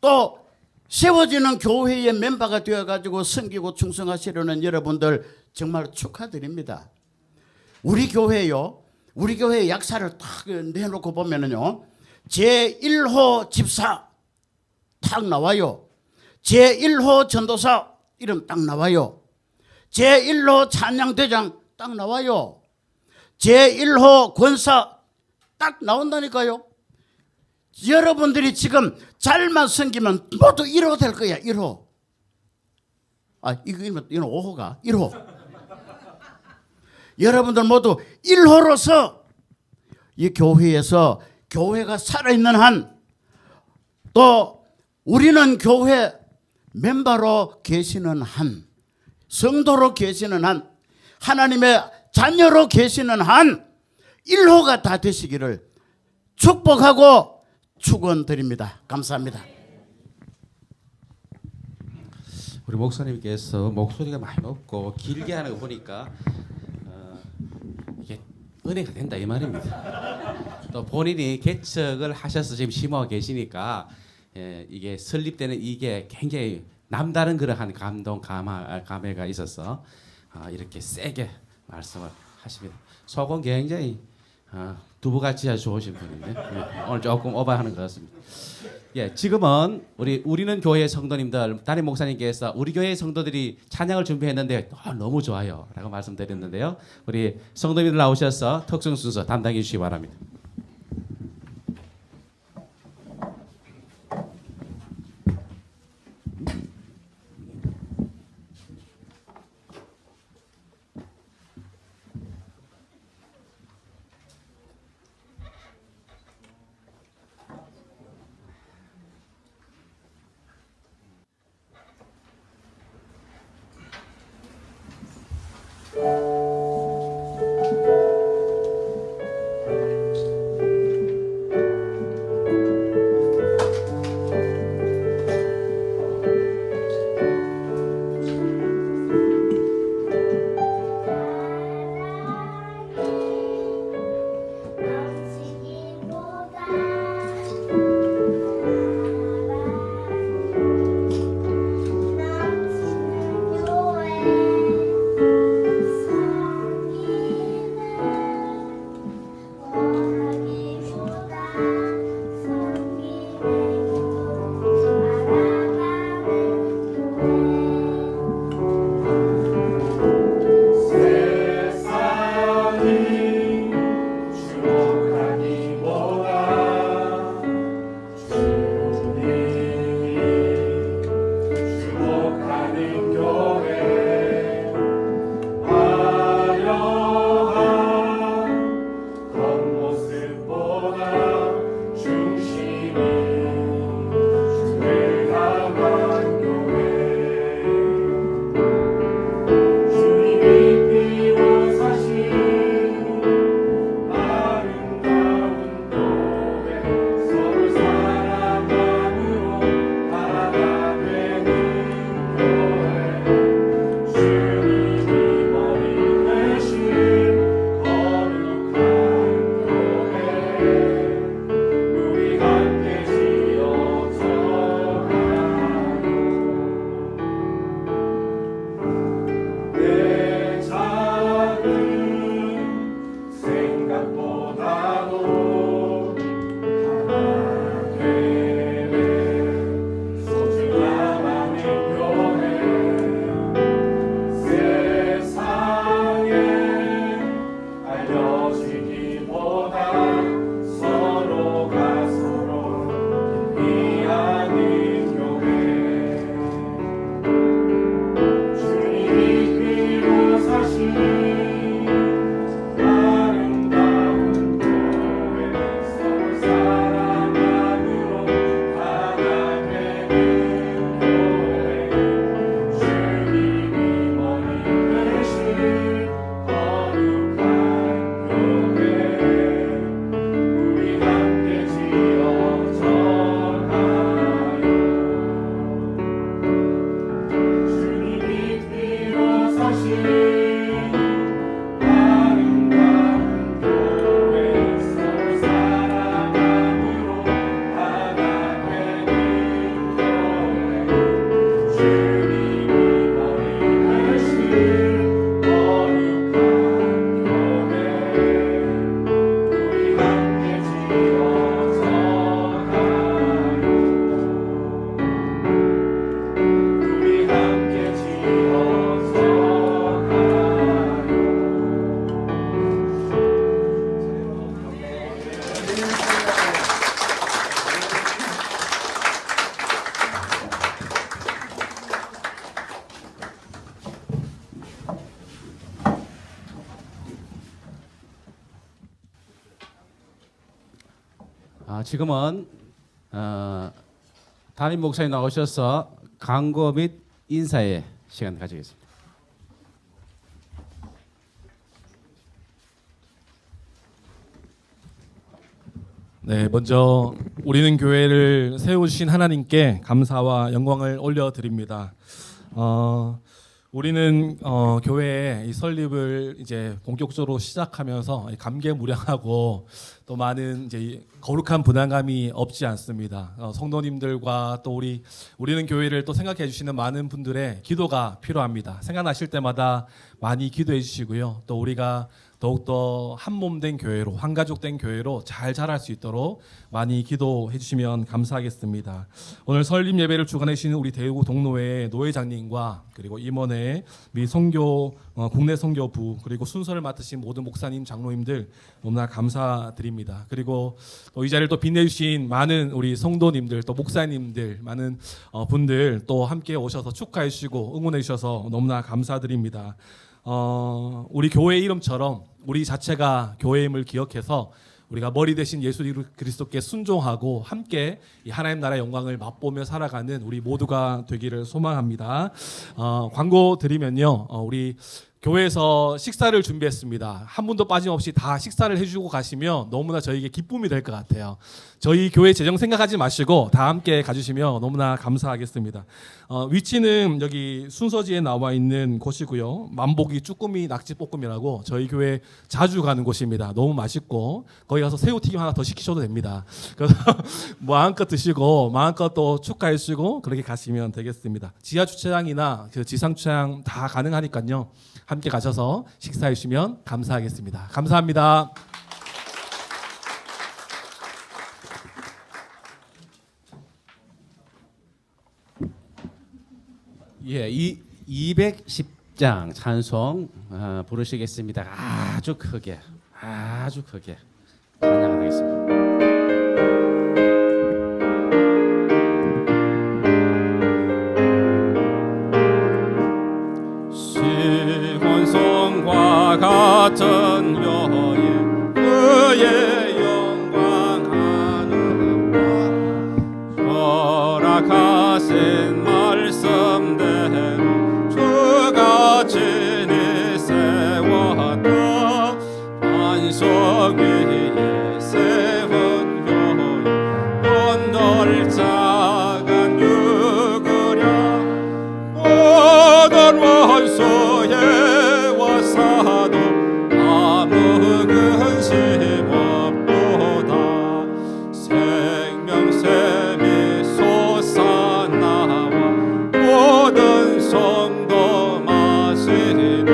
또 세워지는 교회의 멤버가 되어가지고 섬기고 충성하시려는 여러분들 정말 축하드립니다. 우리 교회요. 우리 교회의 약사를 딱 내놓고 보면은요. 제1호 집사 딱 나와요. 제1호 전도사 이름 딱 나와요. 제1호 찬양대장 딱 나와요. 제1호 권사 딱 나온다니까요. 여러분들이 지금 잘만 섬기면 모두 1호 될 거야. 1호. 이건 5호가 1호. 여러분들 모두 1호로서 이 교회에서 교회가 살아있는 한 또 우리는 교회 멤버로 계시는 한 성도로 계시는 한 하나님의 자녀로 계시는 한 1호가 다 되시기를 축복하고 축원드립니다. 감사합니다. 우리 목사님께서 목소리가 많이 높고 길게 하는 거 보니까 이게 은혜가 된다 이 말입니다. 또 본인이 개척을 하셔서 지금 심어가 계시니까 이게 설립되는 이게 굉장히 남다른 그러한 감회가 있어서 이렇게 세게 말씀을 하십니다. 속은 굉장히 두부같이 아주 좋으신 분인데 오늘 조금 오버하는 것 같습니다. 지금은 우리는 교회 성도님들 담임 목사님께서 우리 교회 성도들이 찬양을 준비했는데 너무 좋아요라고 말씀드렸는데요. 우리 성도님들 나오셔서 특성 순서 담당해 주시기 바랍니다. 지금은 담임 목사님 나오셔서 강고 및 인사의 시간 가지겠습니다. 네, 먼저 우리는 교회를 세우신 하나님께 감사와 영광을 올려드립니다. 우리는 교회의 이 설립을 이제 본격적으로 시작하면서 감개무량하고 또 많은 이제 이 거룩한 부담감이 없지 않습니다. 성도님들과 또 우리는 교회를 또 생각해 주시는 많은 분들의 기도가 필요합니다. 생각나실 때마다 많이 기도해 주시고요. 또 우리가 더욱더 한몸된 교회로, 한가족된 교회로 잘 자랄 수 있도록 많이 기도해 주시면 감사하겠습니다. 오늘 설립 예배를 주관해 주시는 우리 대구 동로회 노회장님과 그리고 임원회 미 선교 국내 선교부 그리고 순서를 맡으신 모든 목사님 장로님들 너무나 감사드립니다. 그리고 또 이 자리를 또 빛내주신 많은 우리 성도님들 또 목사님들 많은 분들 또 함께 오셔서 축하해 주시고 응원해 주셔서 너무나 감사드립니다. 우리 교회 이름처럼 우리 자체가 교회임을 기억해서 우리가 머리 대신 예수 그리스도께 순종하고 함께 이 하나님 나라의 영광을 맛보며 살아가는 우리 모두가 되기를 소망합니다. 광고 드리면요, 우리 교회에서 식사를 준비했습니다. 한 분도 빠짐없이 다 식사를 해주고 가시면 너무나 저희에게 기쁨이 될 것 같아요. 저희 교회 재정 생각하지 마시고 다 함께 가주시면 너무나 감사하겠습니다. 위치는 여기 순서지에 나와 있는 곳이고요. 만보기 쭈꾸미 낙지볶음이라고 저희 교회 자주 가는 곳입니다. 너무 맛있고 거기 가서 새우튀김 하나 더 시키셔도 됩니다. 그래서 마음껏 드시고 마음껏 또 축하해 주시고 그렇게 가시면 되겠습니다. 지하 주차장이나 그 지상 주차장 다 가능하니까요. 함께 가셔서 식사해 주시면 감사하겠습니다. 감사합니다. 예, 이 210장 찬송 부르시겠습니다. 아주 크게 찬양하겠습니다. 시온성과 같은 여인 그의 영광 하늘과 허락하신 말씀대로 주가 친히 세웠다 반석 위에 세운 여인 언덕 작은 유그랴 모든 원수의 와사도 아무 근심 없도다 생명샘이 솟아나와 모든 성도 마시니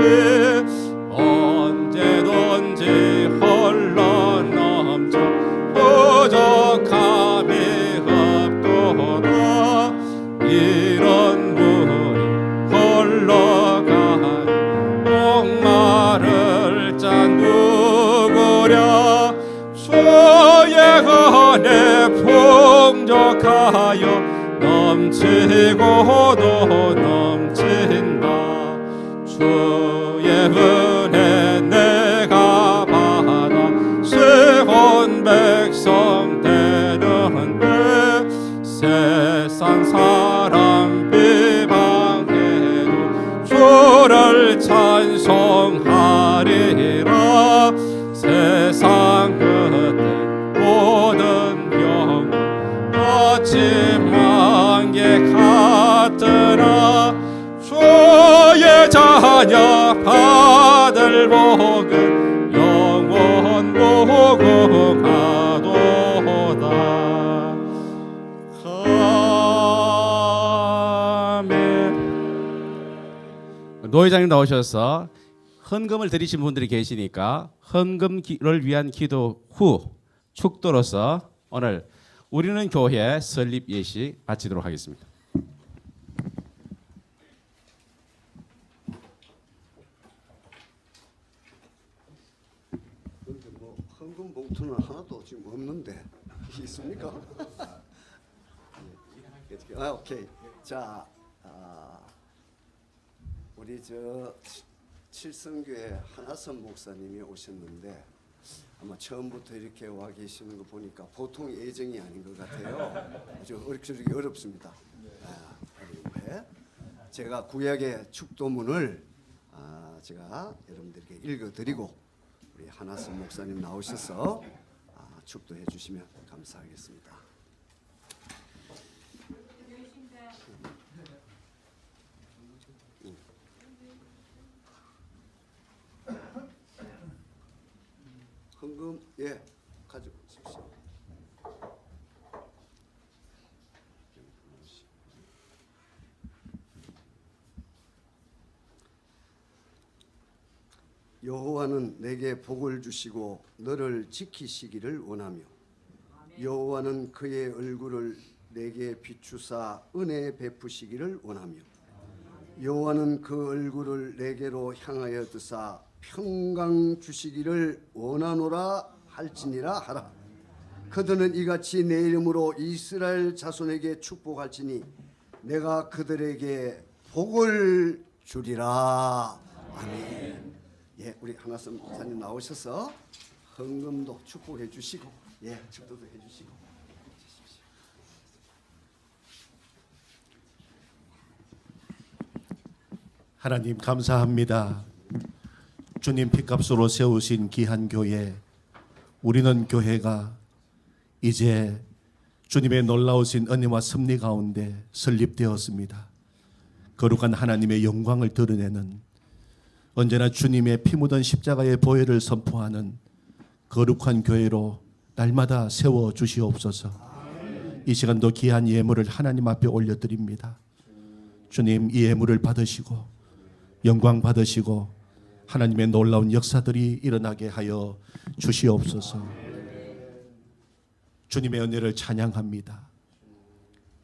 언제든지 흘러넘쳐 부족함이 없도다 이런 물이 흘러가니 목마를 자 누구랴 주의 은혜 풍족하여 넘치고도 넘친다 주의 은혜 내가 받아 세운 백성 되는데 세상 사람 비방해도 주를 찬송하리라 세상 끝에 모든 영혼 어찌 만개 같으나 주의 자녀 받을 복은 영원 무궁하도다 아멘. 노회장님 나오셔서 헌금을 드리신 분들이 계시니까 헌금을 위한 기도 후 축도로서 오늘 우리는 교회 설립 예식 마치도록 하겠습니다. 근데 뭐 헌금 봉투는 하나도 지금 없는데 있습니까? 오케이. 자, 우리 저 칠성교회 하나선 목사님이 오셨는데 아마 처음부터 이렇게 와 계시는 거 보니까 보통 예정이 아닌 것 같아요. 아주 어렵습니다. 어려운데 제가 구약의 축도문을 제가 여러분들께 읽어드리고 우리 하나선 목사님 나오셔서 축도해 주시면 감사하겠습니다. 헌금 가져 여호와는 내게 복을 주시고 너를 지키시기를 원하며 여호와는 그의 얼굴을 내게 비추사 은혜 베푸시기를 원하며 여호와는 그 얼굴을 내게로 향하여 드사 평강 주시기를 원하노라 할지니라 하라. 그들은 이같이 내 이름으로 이스라엘 자손에게 축복할지니 내가 그들에게 복을 주리라. 아멘. 예, 우리 한화선 목사님 나오셔서 헌금도 축복해 주시고, 예, 축도도 해 주시고. 하나님 감사합니다. 주님 핏값으로 세우신 귀한 교회, 우리는 교회가 이제 주님의 놀라우신 은혜와 섭리 가운데 설립되었습니다. 거룩한 하나님의 영광을 드러내는, 언제나 주님의 피 묻은 십자가의 보혈을 선포하는 거룩한 교회로 날마다 세워 주시옵소서. 이 시간도 귀한 예물을 하나님 앞에 올려드립니다. 주님, 이 예물을 받으시고 영광 받으시고 하나님의 놀라운 역사들이 일어나게 하여 주시옵소서. 주님의 은혜를 찬양합니다.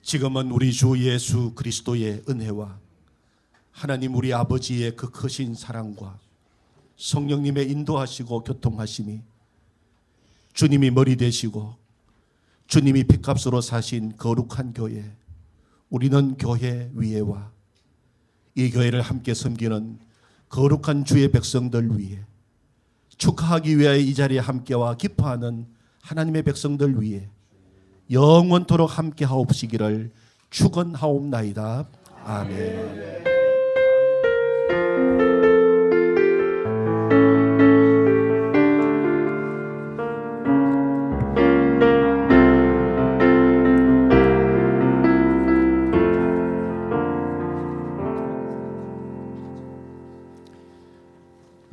지금은 우리 주 예수 그리스도의 은혜와 하나님 우리 아버지의 그 크신 사랑과 성령님의 인도하시고 교통하심이, 주님이 머리 되시고 주님이 핏값으로 사신 거룩한 교회, 우리는 교회 위에와 이 교회를 함께 섬기는 거룩한 주의 백성들 위에, 축하하기 위하여 이 자리에 함께와 기뻐하는 하나님의 백성들 위에 영원토록 함께 하옵시기를 축원하옵나이다. 아멘.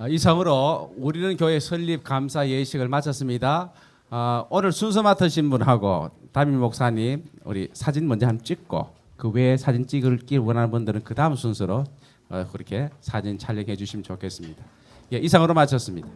이상으로 우리는 교회 설립 감사 예식을 마쳤습니다. 오늘 순서 맡으신 분하고 담임 목사님 우리 사진 먼저 한번 찍고, 그 외에 사진 찍기 원하는 분들은 그 다음 순서로 그렇게 사진 촬영해 주시면 좋겠습니다. 예, 이상으로 마쳤습니다.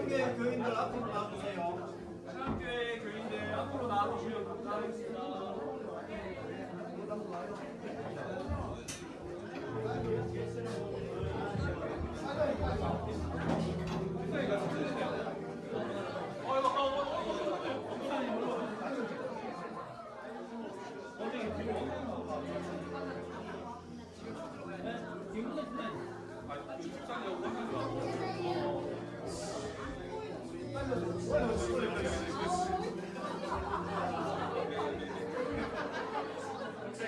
칠성교회 교인들 앞으로 나와주세요. 칠성교회 교인들 앞으로 나와주시면 감사하겠습니다.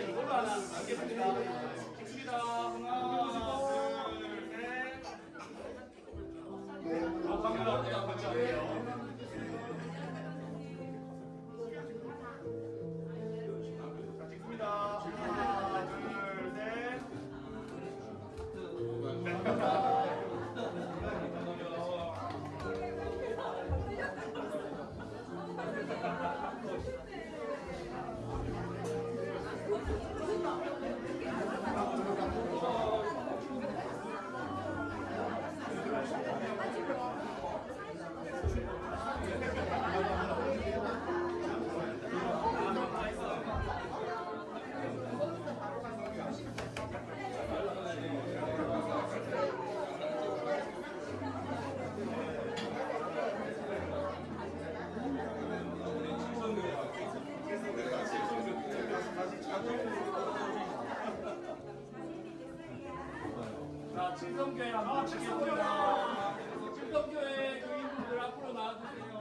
이걸로 하나 알겠습니다. 찍습니다. 하나, 둘, 셋. 카메라 같이 할게요. 자, 찍습니다. 하나, 둘, 셋. 자, 칠성교회 한번 치겠습니다. 칠성교회 교인분들 앞으로 나와주세요.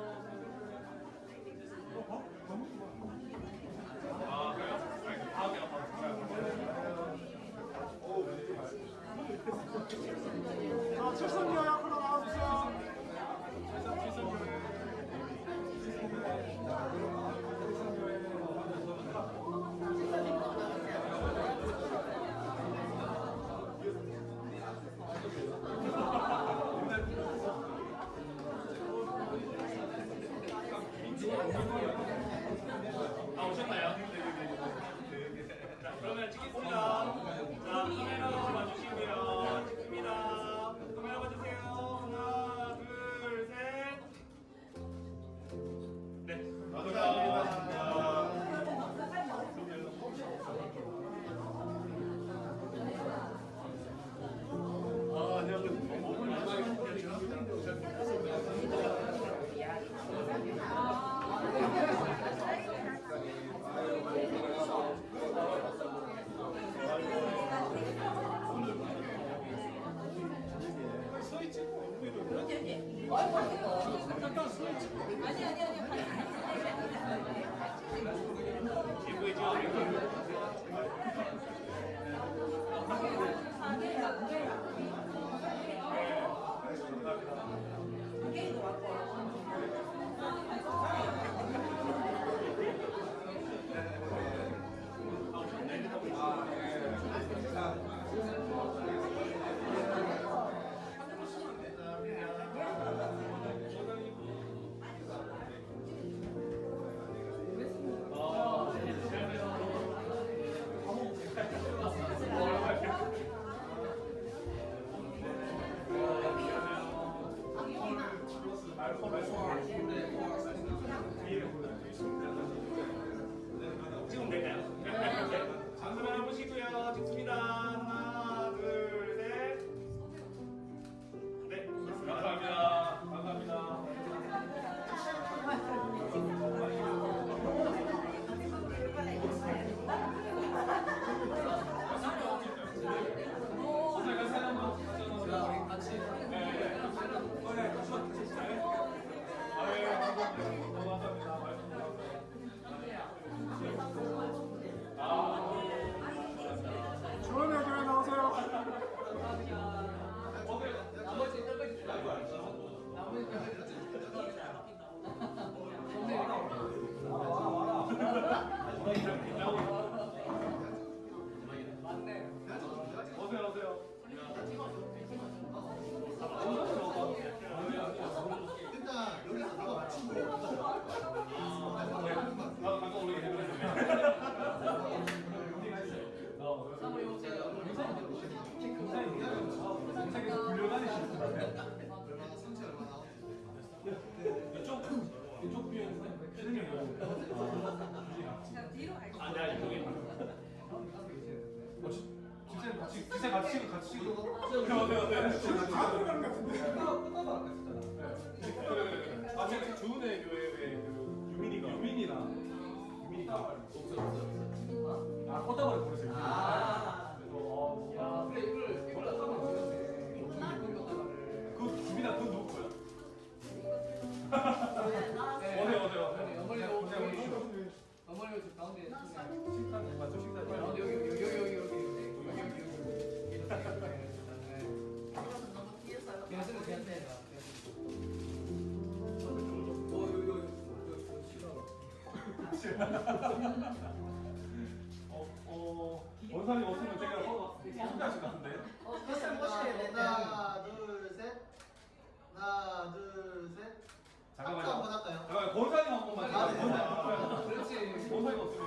아, 그래요? 다음에 자, 칠성교회 앞으로 나와주세요. 칠성교회. 원사님 없으면 제가 혼자하실 것 같은데. 하나, 둘, 셋. 하나, 둘, 셋. 잠깐만요. 한번 할까요? 잠깐만, 권사님 한 번만. 아, 네. 그렇지. 권사님 없으면.